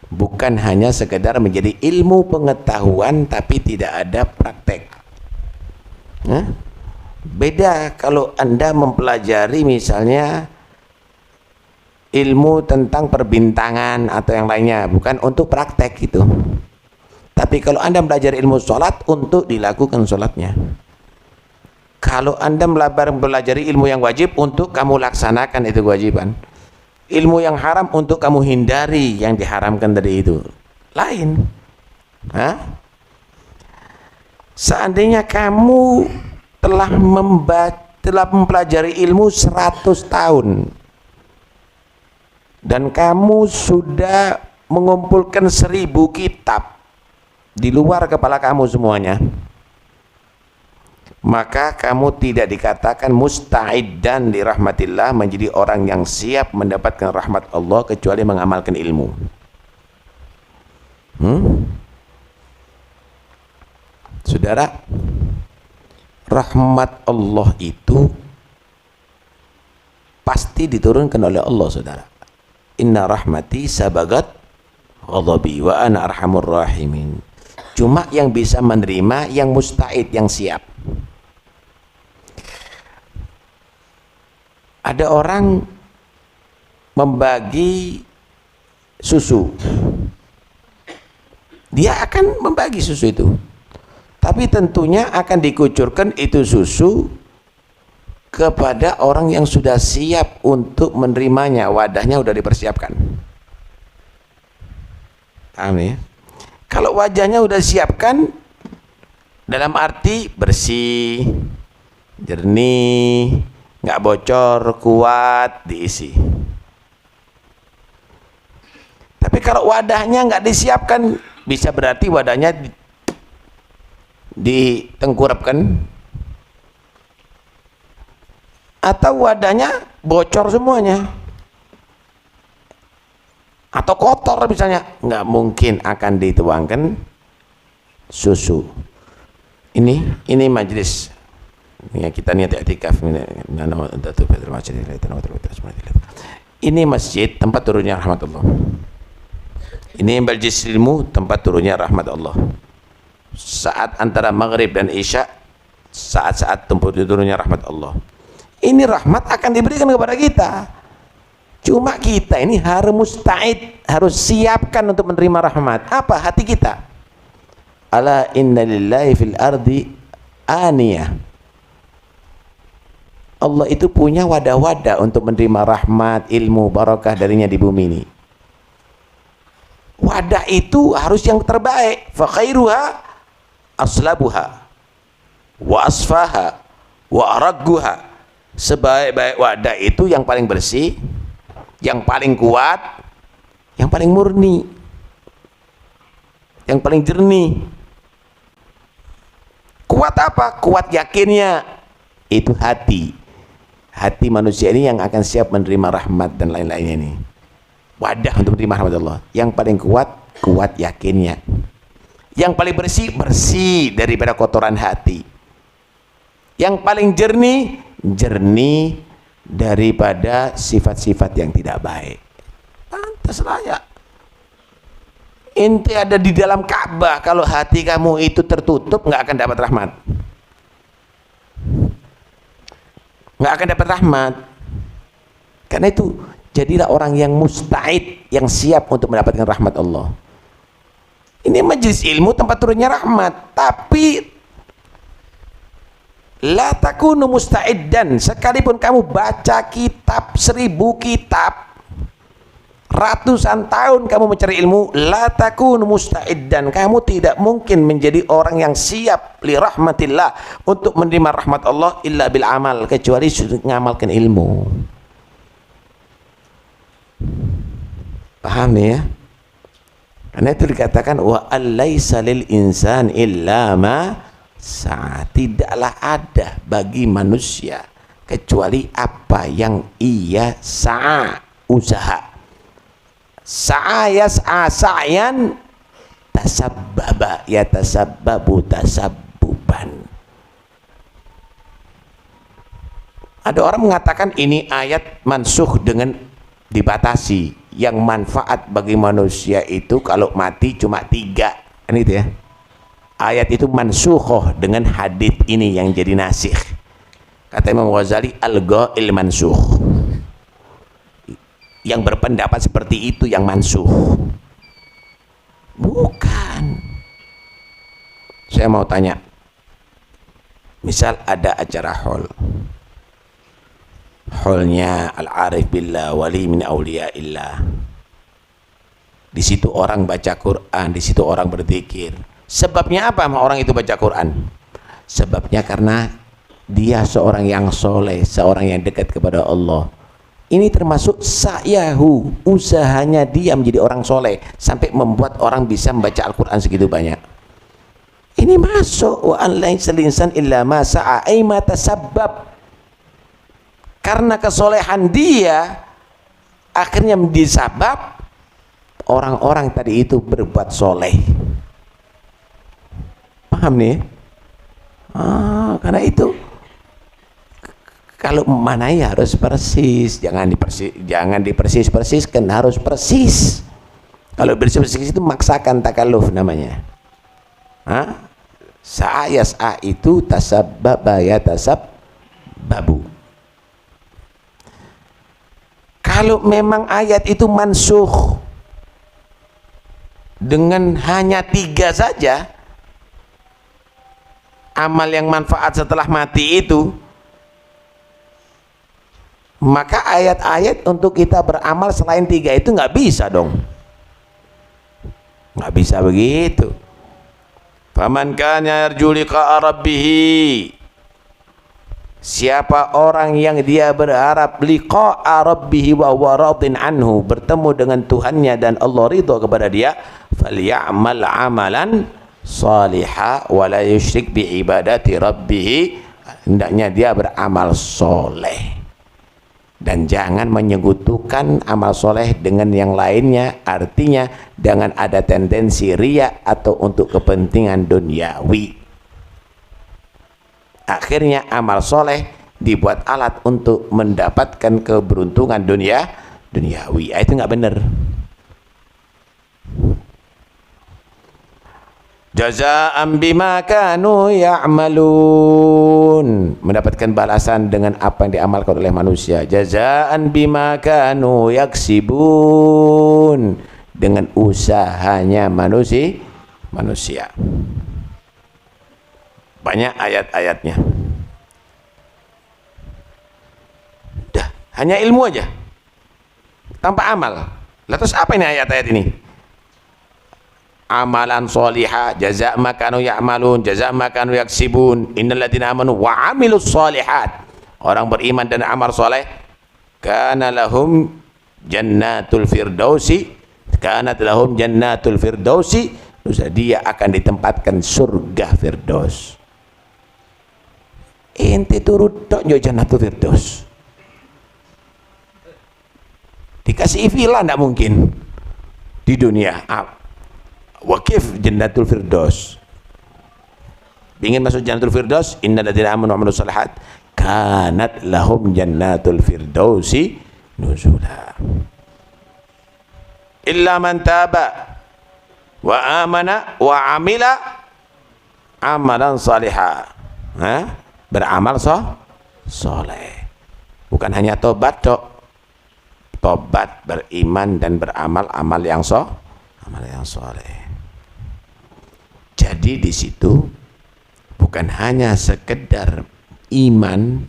bukan hanya sekedar menjadi ilmu pengetahuan tapi tidak ada praktek. Beda kalau Anda mempelajari misalnya ilmu tentang perbintangan atau yang lainnya, bukan untuk praktek itu. Tapi kalau Anda belajar ilmu sholat, untuk dilakukan sholatnya. Kalau Anda mempelajari ilmu yang wajib, untuk kamu laksanakan itu kewajiban. Ilmu yang haram, untuk kamu hindari yang diharamkan tadi itu. Lain. Seandainya kamu telah mempelajari ilmu 100 tahun dan kamu sudah mengumpulkan 1000 kitab di luar kepala kamu semuanya, maka kamu tidak dikatakan musta'iddan li rahmatillah, menjadi orang yang siap mendapatkan rahmat Allah kecuali mengamalkan ilmu. Saudara, rahmat Allah itu pasti diturunkan oleh Allah, saudara. Inna rahmati sabagat ghadabi wa ana arhamur rahimin. Cuma yang bisa menerima yang musta'id, yang siap. Ada orang membagi susu, dia akan membagi susu itu, tapi tentunya akan dikucurkan itu susu kepada orang yang sudah siap untuk menerimanya, wadahnya sudah dipersiapkan. Paham ya? Kalau wajahnya sudah siapkan dalam arti bersih, jernih, nggak bocor, kuat, diisi. Tapi kalau wadahnya nggak disiapkan, bisa berarti wadahnya ditengkurapkan, atau wadahnya bocor semuanya, atau kotor misalnya, nggak mungkin akan dituangkan susu. Ini majelis ya, kita niat i'tikaf. Ini masjid tempat turunnya rahmat Allah. Ini majelis ilmu tempat turunnya rahmat Allah. Saat antara maghrib dan isya, saat-saat tempat turunnya rahmat Allah. Ini rahmat akan diberikan kepada kita. Cuma kita ini harus musta'id, harus siapkan untuk menerima rahmat. Apa? Hati kita. Ala inna lillahi fil ardi aniyah. Allah itu punya wadah-wadah untuk menerima rahmat, ilmu, barakah darinya di bumi ini. Wadah itu harus yang terbaik. Fa khairuha aslabuha wa asfaha wa aragguha. Sebaik-baik wadah itu yang paling bersih, yang paling kuat, yang paling murni, yang paling jernih. Kuat apa? Kuat yakinnya. Itu hati. Hati manusia ini yang akan siap menerima rahmat dan lain-lainnya ini. Wadah untuk menerima rahmat Allah. Yang paling kuat, kuat yakinnya. Yang paling bersih, bersih daripada kotoran hati. Yang paling jernih, jernih daripada sifat-sifat yang tidak baik. Pantas layak. Inti ada di dalam Ka'bah, kalau hati kamu itu tertutup, nggak akan dapat rahmat. Nggak akan dapat rahmat. Karena itu, jadilah orang yang musta'id, yang siap untuk mendapatkan rahmat Allah. Ini majelis ilmu tempat turunnya rahmat, tapi la takunu musta'iddan. Sekalipun kamu baca kitab 1000 kitab, ratusan tahun kamu mencari ilmu, la takunu musta'iddan, kamu tidak mungkin menjadi orang yang siap li rahmatillah, untuk menerima rahmat Allah, illa bil amal, kecuali sudah mengamalkan ilmu. Paham ya? Karena itu dikatakan wa allaisa lil insan illa ma sa'a. Tidaklah ada bagi manusia kecuali apa yang ia sa'a, usaha. Sa'a yas'a sa'yan, tasabbaba yatasabbabu tasabbuban. Ada orang mengatakan ini ayat mansukh dengan dibatasi. Yang manfaat bagi manusia itu kalau mati cuma 3. Kan itu ya. Ayat itu mansukhoh dengan hadits ini yang jadi nasikh. Kata Imam Ghazali, al-ghail mansukh. Yang berpendapat seperti itu yang mansukh. Bukan. Saya mau tanya. Misal ada acara haul. Haulnya Al-Arif Billah, wali min awliyaillah. Di situ orang baca Quran, di situ orang berzikir. Sebabnya apa orang itu baca Quran? Sebabnya karena dia seorang yang soleh, seorang yang dekat kepada Allah. Ini termasuk sa'yahu, usahanya dia menjadi orang soleh sampai membuat orang bisa membaca Al-Quran segitu banyak. Ini masuk wa an laisa linsan illa ma sa'a ay ma tasabbab. Karena kesolehan dia akhirnya menjadi sebab orang-orang tadi itu berbuat soleh. Paham nih? Karena itu kalau memanai harus persis, jangan dipersis-persiskan, harus persis. Kalau persis itu maksakan takalluf namanya. Sa'ayas a itu tasabbaba ya tasabbabu. Kalau memang ayat itu mansukh dengan hanya 3 saja, amal yang manfaat setelah mati itu, maka ayat-ayat untuk kita beramal selain 3 itu nggak bisa dong. Nggak bisa begitu. Faman kana yarju liqa'a rabbih, siapa orang yang dia berharap liqa'a rabbih wa huwa radin anhu, bertemu dengan Tuhannya dan Allah ridha kepada dia, falyamal amalan salihah wa la yusyrik bi ibadati rabbih, hendaknya dia beramal soleh dan jangan menyekutukan amal soleh dengan yang lainnya. Artinya jangan ada tendensi riya atau untuk kepentingan duniawi. Akhirnya amal soleh dibuat alat untuk mendapatkan keberuntungan duniawi. Itu nggak benar. Jazaa'an bima kanu ya'malun, mendapatkan balasan dengan apa yang diamalkan oleh manusia. Jazaa'an bima kanu yaksibun, dengan usahanya manusia. Banyak ayat-ayatnya. Dah, hanya ilmu aja tanpa amal. Lah terus apa ini ayat-ayat ini? Amalan solihah, jazaa ma kanu ya'malun, jazaa ma kanu yaksibun, innal ladzina amanu wa 'amilus solihat, orang beriman dan amal soleh, kana lahum jannatul firdausi, kanat lahum jannatul firdausi, dia akan ditempatkan surga firdaus. Ente turut tok nyo jannatul firdaus, dikasih villa ndak mungkin di dunia. Wakif jannatul firdaus, ingin masuk jannatul firdaus, innal ladzina amanu wa 'amilus shalihat kanat lahum jannatul firdausi nuzula illa man taba wa amana wa amila amalan salihah. Beramal soleh, bukan hanya tobat tok, tobat, beriman dan beramal amal yang soleh. Jadi di situ bukan hanya sekedar iman,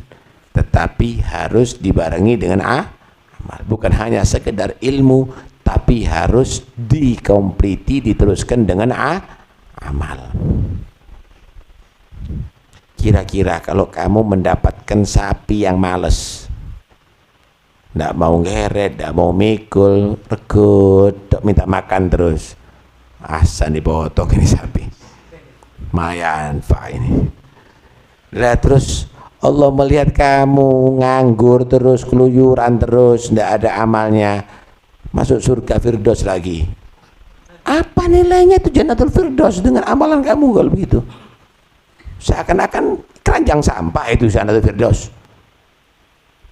tetapi harus dibarengi dengan amal. Bukan hanya sekedar ilmu, tapi harus dikompliti, diteruskan dengan amal. Kira-kira kalau kamu mendapatkan sapi yang males, nggak mau ngeret, nggak mau mikul, regut, minta makan terus, asan dipotong ini sapi, manfaat ini. Lah terus Allah melihat kamu nganggur terus, keluyuran terus, ndak ada amalnya, masuk surga Firdaus lagi. Apa nilainya itu Jannatul Firdaus dengan amalan kamu kalau begitu? Seakan-akan keranjang sampah itu Jannatul Firdaus.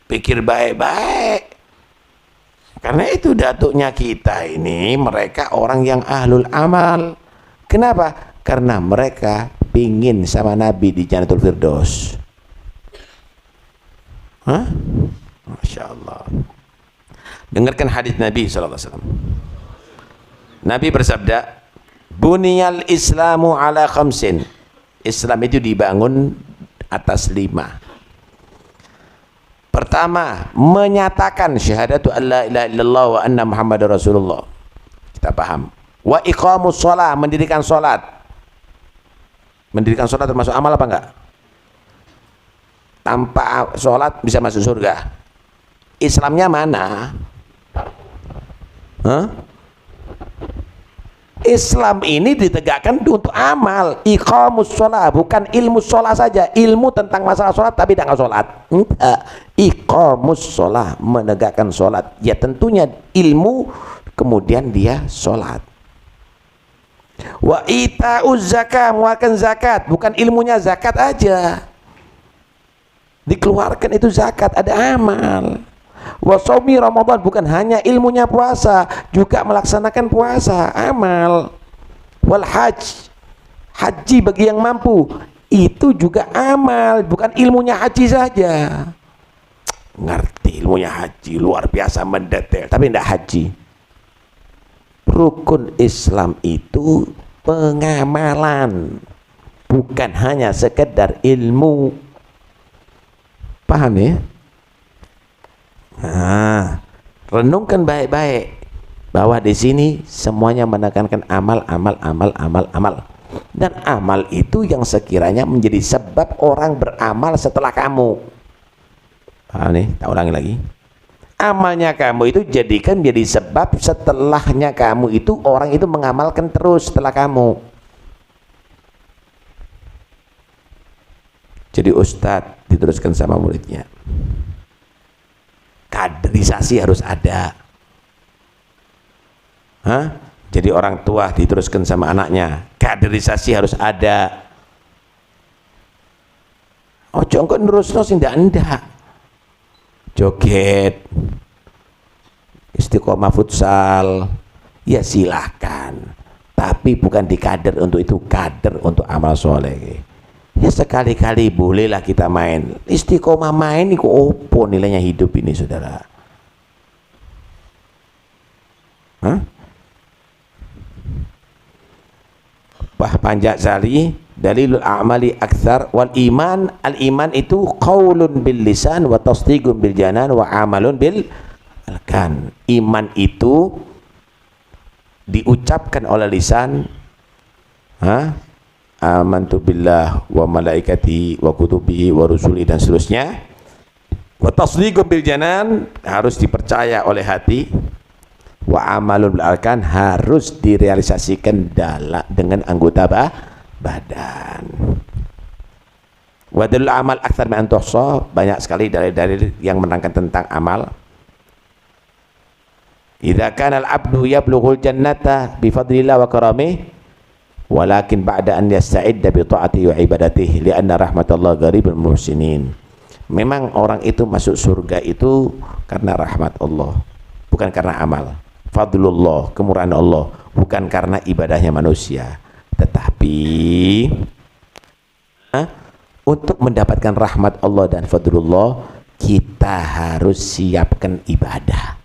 Pikir baik-baik. Karena itu datuknya kita ini, mereka orang yang ahlul amal. Kenapa? Karena mereka pingin sama Nabi di Jannatul Firdaus. Hah? Masya Allah. Dengarkan hadis Nabi SAW. Nabi bersabda, Buniyal Islamu ala khamsin. Islam itu dibangun atas 5. Pertama, menyatakan syahadatu an la ilaha illallah wa anna Muhammadar Rasulullah. Kita paham. Wa iqamus shalah, mendirikan salat. Mendirikan salat termasuk amal apa enggak? Tanpa salat bisa masuk surga. Islamnya mana? Hah? Islam ini ditegakkan untuk amal. Iqamus sholat, bukan ilmu sholat saja, ilmu tentang masalah sholat tapi tidak sholat. Iqamus sholat, menegakkan sholat. Ya tentunya ilmu, kemudian dia sholat. Wa ita'uz zakah, mengeluarkan zakat, bukan ilmunya zakat aja, dikeluarkan itu zakat, ada amal. Wa shaumi Ramadan, bukan hanya ilmunya puasa, juga melaksanakan puasa, amal. Wal haji bagi yang mampu, itu juga amal, bukan ilmunya haji saja. Ngerti ilmunya haji, luar biasa mendetail, tapi tidak haji. Rukun Islam itu pengamalan, bukan hanya sekedar ilmu. Paham ya? Nah, renungkan baik-baik bahwa di sini semuanya menekankan amal. Dan amal itu yang sekiranya menjadi sebab orang beramal setelah kamu. Paham nih? Tak ulangi lagi. Amalnya kamu itu jadikan menjadi sebab setelahnya kamu itu orang itu mengamalkan terus setelah kamu. Jadi ustadz diteruskan sama muridnya. Kaderisasi harus ada. Hah? Jadi orang tua diteruskan sama anaknya, kaderisasi harus ada. Ojo engko nerusno sing ndak. Joget, istiqomah futsal, ya silahkan. Tapi bukan dikader untuk itu, kader untuk amal soleh. Ya sekali-kali bolehlah kita main. Istiqomah main itu opo nilainya hidup ini saudara? Hah? Bah Panjasari, dalilul a'mali aktsar wal iman. Al iman itu qaulun bil lisan wa tasdiqun bil janan wa amalun bil arkan. Iman itu diucapkan oleh lisan, amantu billah wa malaikati wa kutubihi wa rusuli dan seterusnya. Wa tasdiqun bil janan, harus dipercaya oleh hati. Wa amalun bil arkan, harus direalisasikan dengan anggota badan. Wa dalil amal aktsar min an tuhsa, banyak sekali dalil-dalil yang menerangkan tentang amal. Idza kana al-'abdu yablughul jannata bi fadlillah wa karamih walakin ba'da an yasta'idda bi ta'atihi wa ibadatihi li'anna rahmatallah gharibul muhsinin. Memang orang itu masuk surga itu karena rahmat Allah, bukan karena amal. Fadlullah, kemurahan Allah, bukan karena ibadahnya manusia. Tetapi untuk mendapatkan rahmat Allah dan fadlullah, kita harus siapkan ibadah.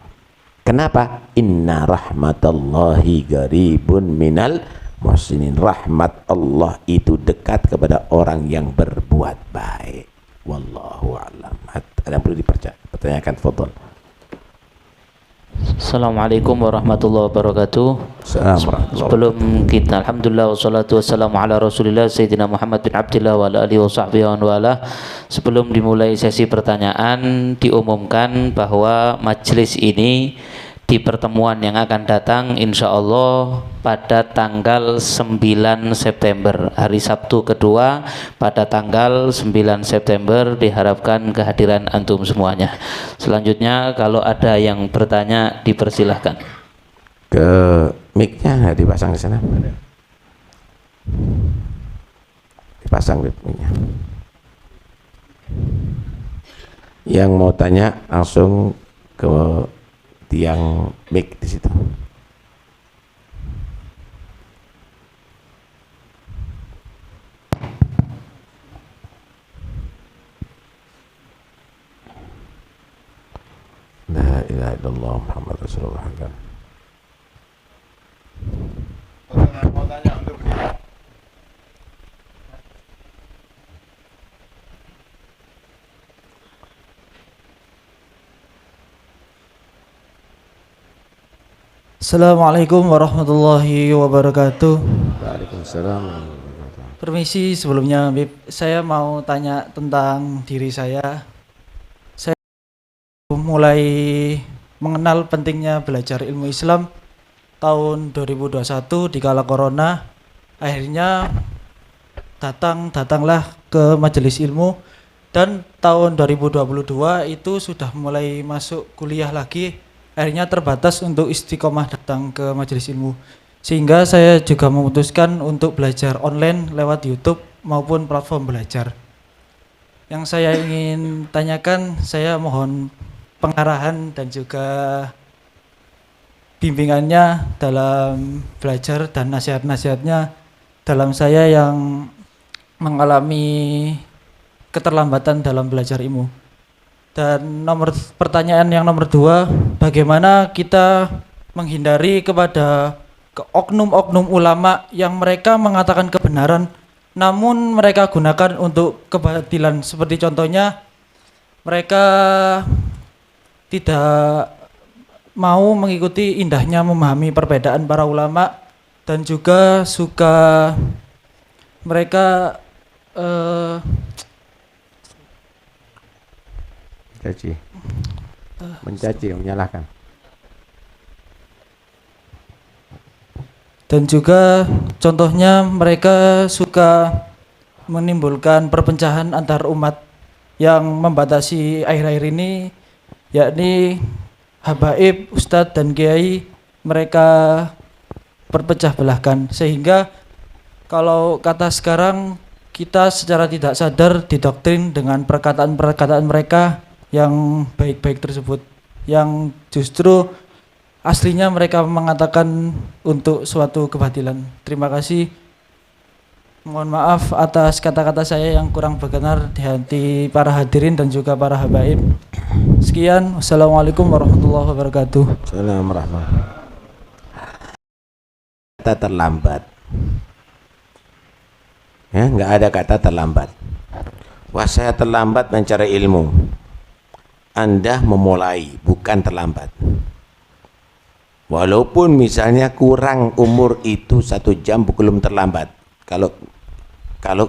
Kenapa? Inna rahmatallahi garibun minal muhsinin. Rahmat Allah itu dekat kepada orang yang berbuat baik. Wallahu a'lam. Ada yang perlu dipertanyakan? Fadhal. Assalamualaikum warahmatullahi wabarakatuh. Sebelum kita, alhamdulillah wassalatu wassalamu ala rasulillah Sayyidina Muhammad bin Abdillah wa ala alihi wa sahbihi wa ala. Sebelum dimulai sesi pertanyaan, diumumkan bahwa majelis ini di pertemuan yang akan datang insya Allah pada tanggal 9 September, hari Sabtu kedua pada tanggal 9 September, diharapkan kehadiran antum semuanya. Selanjutnya kalau ada yang bertanya dipersilahkan. Ke mic-nya dipasang di sana. Dipasang mic-nya. Yang mau tanya langsung ke tiang mic di situ. La ilaha illallah Muhammad Rasulullah. Mau tanya untuk dia. Assalamualaikum warahmatullahi wabarakatuh. Waalaikumsalam. Permisi, sebelumnya Bib, saya mau tanya tentang diri saya. Saya mulai mengenal pentingnya belajar ilmu Islam tahun 2021 di kala corona. Akhirnya datanglah ke majelis ilmu, dan tahun 2022 itu sudah mulai masuk kuliah lagi. Akhirnya terbatas untuk istiqomah datang ke majelis ilmu, sehingga saya juga memutuskan untuk belajar online lewat YouTube maupun platform belajar. Yang saya ingin tanyakan, saya mohon pengarahan dan juga bimbingannya dalam belajar dan nasihat-nasihatnya dalam saya yang mengalami keterlambatan dalam belajar ilmu. Dan pertanyaan yang nomor 2, bagaimana kita menghindari kepada oknum-oknum ulama yang mereka mengatakan kebenaran namun mereka gunakan untuk kebatilan, seperti contohnya mereka tidak mau mengikuti indahnya memahami perbedaan para ulama, dan juga suka mereka mencaci, menyalahkan. Dan juga contohnya mereka suka menimbulkan perpecahan antar umat yang membatasi akhir-akhir ini, yakni habaib, ustadz dan kiai, mereka berpecah belahkan, sehingga kalau kata sekarang kita secara tidak sadar didoktrin dengan perkataan-perkataan mereka yang baik-baik tersebut, yang justru aslinya mereka mengatakan untuk suatu kebatilan. Terima kasih. Mohon maaf atas kata-kata saya yang kurang berkenan di hati para hadirin dan juga para habaib. Sekian, wassalamualaikum warahmatullahi wabarakatuh. Assalamualaikum. Kata terlambat. Ya, nggak ada kata terlambat. Wah, saya terlambat mencari ilmu. Anda memulai, bukan terlambat. Walaupun misalnya kurang umur itu 1 jam, belum terlambat. Kalau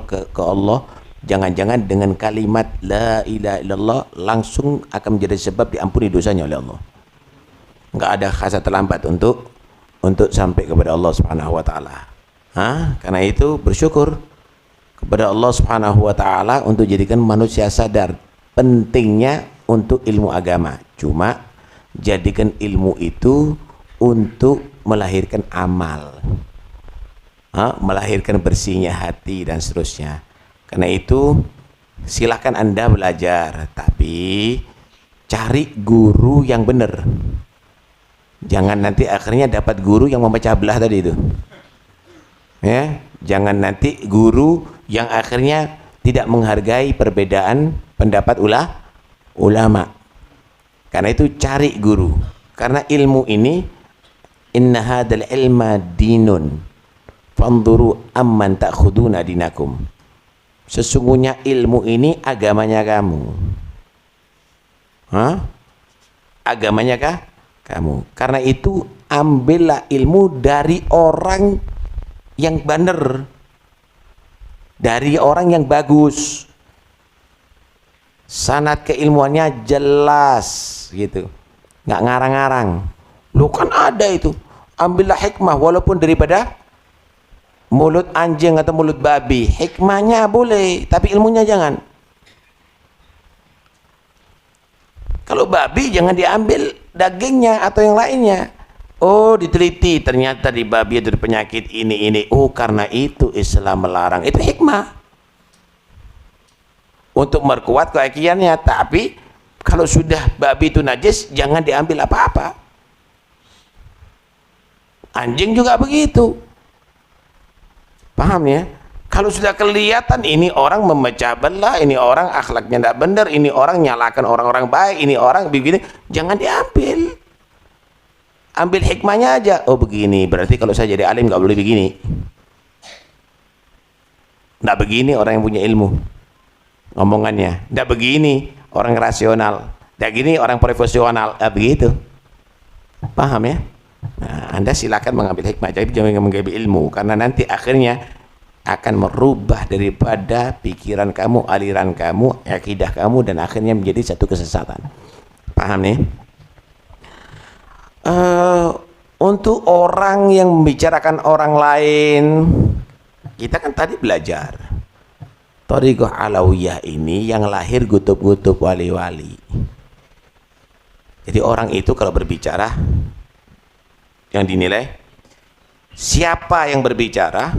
ke Allah, jangan-jangan dengan kalimat la ilaha illallah langsung akan menjadi sebab diampuni dosanya oleh Allah. Enggak ada kata terlambat untuk sampai kepada Allah Subhanahu wa taala. Karena itu bersyukur kepada Allah Subhanahu wa taala untuk jadikan manusia sadar pentingnya untuk ilmu agama. Cuma jadikan ilmu itu untuk melahirkan amal, melahirkan bersihnya hati dan seterusnya. Karena itu silakan Anda belajar, tapi cari guru yang benar. Jangan nanti akhirnya dapat guru yang memecah belah tadi itu. Ya, jangan nanti guru yang akhirnya tidak menghargai perbedaan pendapat ulama. Karena itu cari guru. Karena ilmu ini, inna hadzal ilma dinun fanzuru amman ta'khuduna dinakum. Sesungguhnya ilmu ini agamanya kamu. Agamanya kah? Kamu. Karena itu ambillah ilmu dari orang yang benar, dari orang yang bagus, sanad keilmuannya jelas gitu, nggak ngarang-ngarang. Lo kan ada itu. Ambillah hikmah walaupun daripada mulut anjing atau mulut babi. Hikmahnya boleh, tapi ilmunya jangan. Kalau babi jangan diambil dagingnya atau yang lainnya. Oh, diteliti ternyata di babi ada penyakit ini. Oh, karena itu Islam melarang. Itu hikmah. Untuk memperkuat keyakinannya. Tapi kalau sudah babi itu najis, jangan diambil apa-apa. Anjing juga begitu. Paham ya? Kalau sudah kelihatan ini orang memecah belah, ini orang akhlaknya tidak benar, ini orang nyalakan orang-orang baik, ini orang begini, jangan diambil. Ambil hikmahnya aja. Oh begini, berarti kalau saya jadi alim nggak boleh begini. Nggak begini orang yang punya ilmu. Ngomongannya. Nggak begini orang rasional. Nggak gini orang profesional. Begitu. Paham ya? Nah, Anda silakan mengambil hikmah, jadi jangan mengambil ilmu, karena nanti akhirnya akan merubah daripada pikiran kamu, aliran kamu, akidah kamu, dan akhirnya menjadi satu kesesatan. Paham nih? Untuk orang yang membicarakan orang lain, kita kan tadi belajar Thariqah Alawiyah ini yang lahir gutub-gutub wali-wali. Jadi orang itu kalau berbicara, yang dinilai siapa yang berbicara,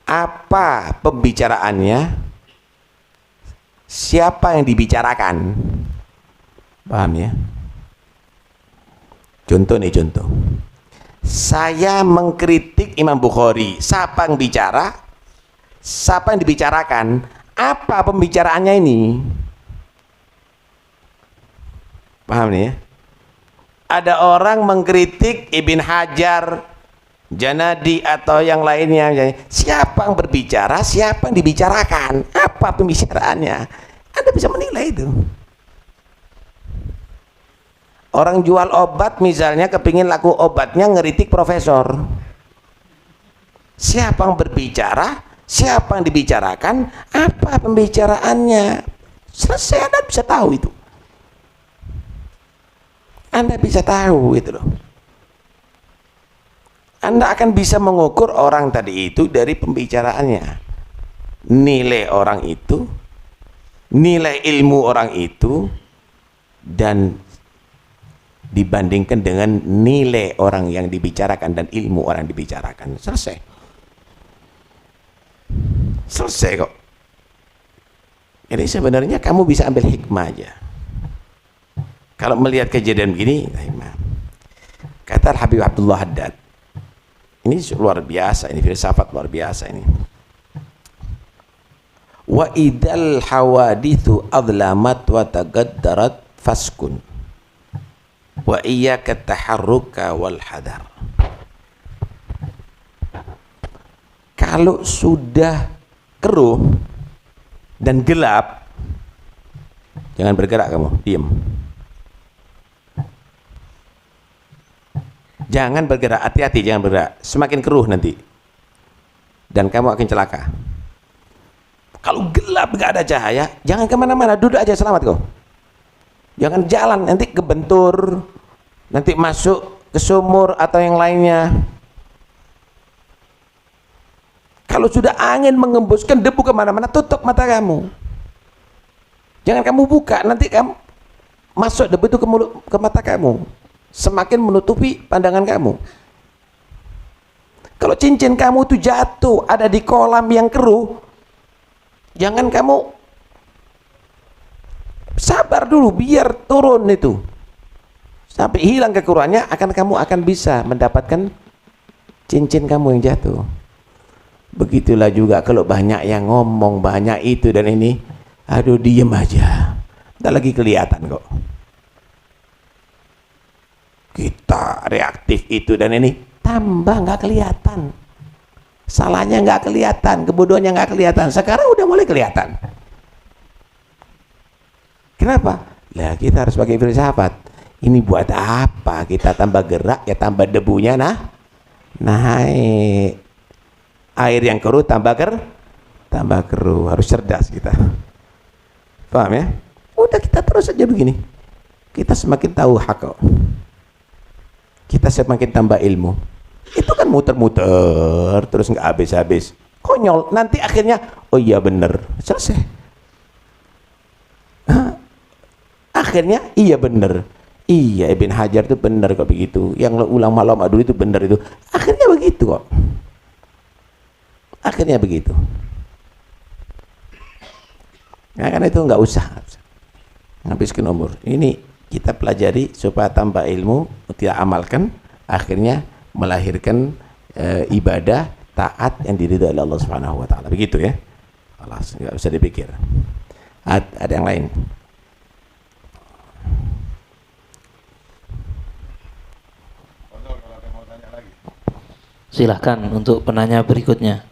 apa pembicaraannya, siapa yang dibicarakan. Paham ya? Contoh nih, contoh. Saya mengkritik Imam Bukhari. Siapa yang bicara? Siapa yang dibicarakan? Apa pembicaraannya ini? Paham nih ya? Ada orang mengkritik Ibn Hajar, Janadi atau yang lainnya. Siapa yang berbicara? Siapa yang dibicarakan? Apa pembicaraannya? Anda bisa menilai itu. Orang jual obat misalnya kepingin laku obatnya ngeritik profesor. Siapa yang berbicara? Siapa yang dibicarakan? Apa pembicaraannya? Selesai, Anda bisa tahu itu. Anda bisa tahu itu loh. Anda akan bisa mengukur orang tadi itu dari pembicaraannya. Nilai orang itu, nilai ilmu orang itu, dan dibandingkan dengan nilai orang yang dibicarakan dan ilmu orang yang dibicarakan. Selesai. Selesai kok. Jadi sebenarnya kamu bisa ambil hikmah aja. Kalau melihat kejadian begini, kata Habib Abdullah Haddad, ini luar biasa, ini filsafat luar biasa ini. Wa idal hawadithu adlamat wa tagaddarat faskun wa iyyaka taharruka wal hadar. Kalau sudah keruh dan gelap, jangan bergerak kamu, diam. Jangan bergerak, hati-hati, jangan bergerak. Semakin keruh nanti, dan kamu akan celaka. Kalau gelap, gak ada cahaya, jangan kemana-mana, duduk aja, selamat kau. Jangan jalan, nanti kebentur, nanti masuk ke sumur atau yang lainnya. Kalau sudah angin mengembuskan debu kemana-mana, tutup mata kamu. Jangan kamu buka, nanti kamu masuk debu itu ke mata kamu. Semakin menutupi pandangan kamu. Kalau cincin kamu itu jatuh ada di kolam yang keruh, jangan kamu sabar dulu biar turun itu sampai hilang kekurangannya, kamu akan bisa mendapatkan cincin kamu yang jatuh. Begitulah juga kalau banyak yang ngomong, banyak itu dan ini, aduh diem aja, tak lagi kelihatan kok. Kita reaktif itu dan ini, tambah nggak kelihatan, salahnya nggak kelihatan, kebodohannya nggak kelihatan. Sekarang udah mulai kelihatan. Kenapa? Lah kita harus pakai filsafat. Ini buat apa? Kita tambah gerak ya tambah debunya naik. Air yang keruh tambah keruh. Harus cerdas kita. Paham ya? Udah kita terus aja begini. kita semakin tahu hak, kita semakin tambah ilmu. Itu kan muter-muter terus nggak habis-habis, konyol. Nanti akhirnya oh iya bener, selesai. Akhirnya iya bener, iya Ibn Hajar itu bener kok begitu, yang ulama-ulama dulu itu bener itu. Akhirnya begitu kok, akhirnya begitu. Nah, karena itu nggak usah ngabiskan umur. Ini kita pelajari supaya tambah ilmu, tidak amalkan, akhirnya melahirkan ibadah taat yang diridhoi oleh Allah Subhanahu wa taala. Begitu ya. Alas, nggak usah dipikir. Ada yang lain? Silahkan untuk penanya berikutnya.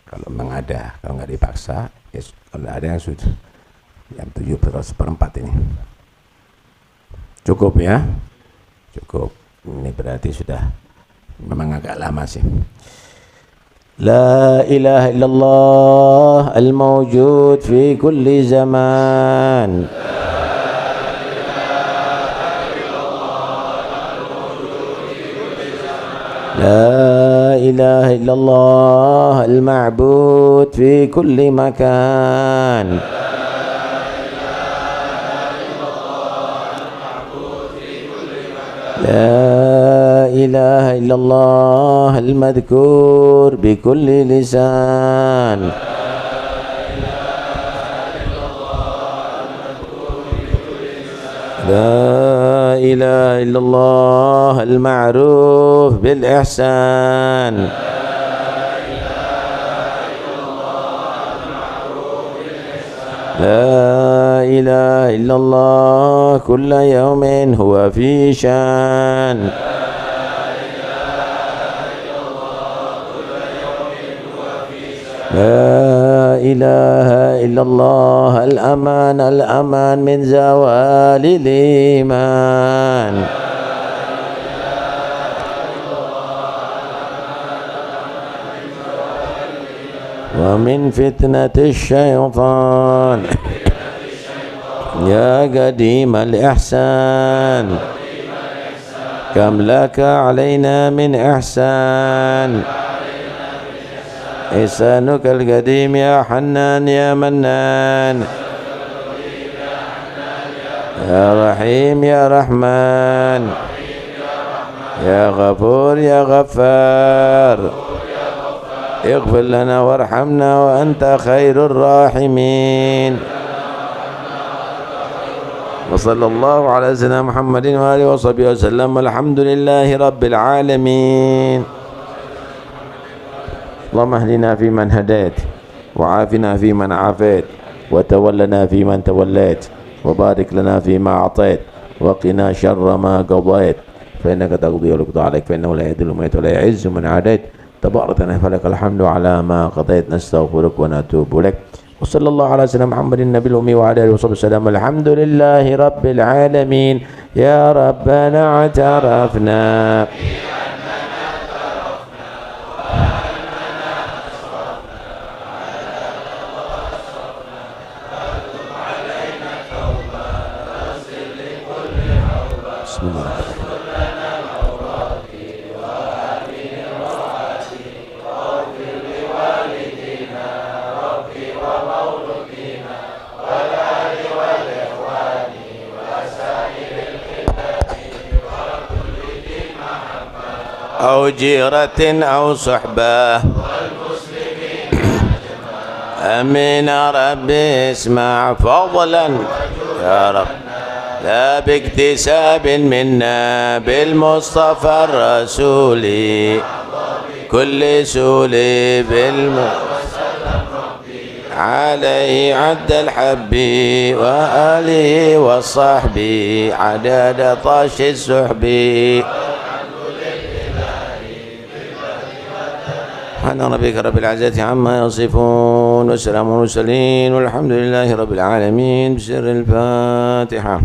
Kalau memang ada, kalau nggak dipaksa, ya, kalau ada yang sudah jam 7:04 ini. Cukup ya? Cukup. Ini berarti sudah memang agak lama sih. La ilaha illallah al-mawjud fi kulli zaman. لا إله إلا الله المعبود في كل مكان. لا إله إلا الله المذكور بكل لسان. لا إله إلا الله المعروف بالإحسان. لا إله إلا الله كل يوم هو في شان. لا إله إلا الله الأمان الأمان من زوال الإيمان. ومن فتنة الشيطان. يا قديم الإحسان كم لك علينا من إحسان. إحسانك القديم يا حنان يا منان. يا رحيم يا رحمن. يا غفور يا غفار. اغفر لنا وارحمنا وأنت خير الراحمين. وصلى الله على سيدنا محمد وآله وصحبه وسلم. الحمد لله رب العالمين. اللهم اهدنا فيمن هديت، وعافنا فيمن عافيت، وتولنا فيمن توليت، وبارك لنا فيما أعطيت، وقنا شر ما قضيت، فإنك تقضي ولا يقضى عليك، فإنه لا يذل من ولا يعز من عاديت، تبارك فلك الحمد على ما قضيت. نستغفرك ونتوب إليك. وصلى الله على سيدنا محمد النبي الأمي وعلى آله وصحبه وسلم. الحمد لله رب العالمين. يا ربنا اعترفنا بسم الله. أو جيرة أو صحبة. أمين ربي اسمع فضلا يا رب، لا باكتساب منا بالمصطفى الرسول كل سولي عليه عد الحب وآله وصحبه عدد طش السحب. سبحان ربك رب العزة عما يصفون وسلام المرسلين والحمد لله رب العالمين. بسر الفاتحة.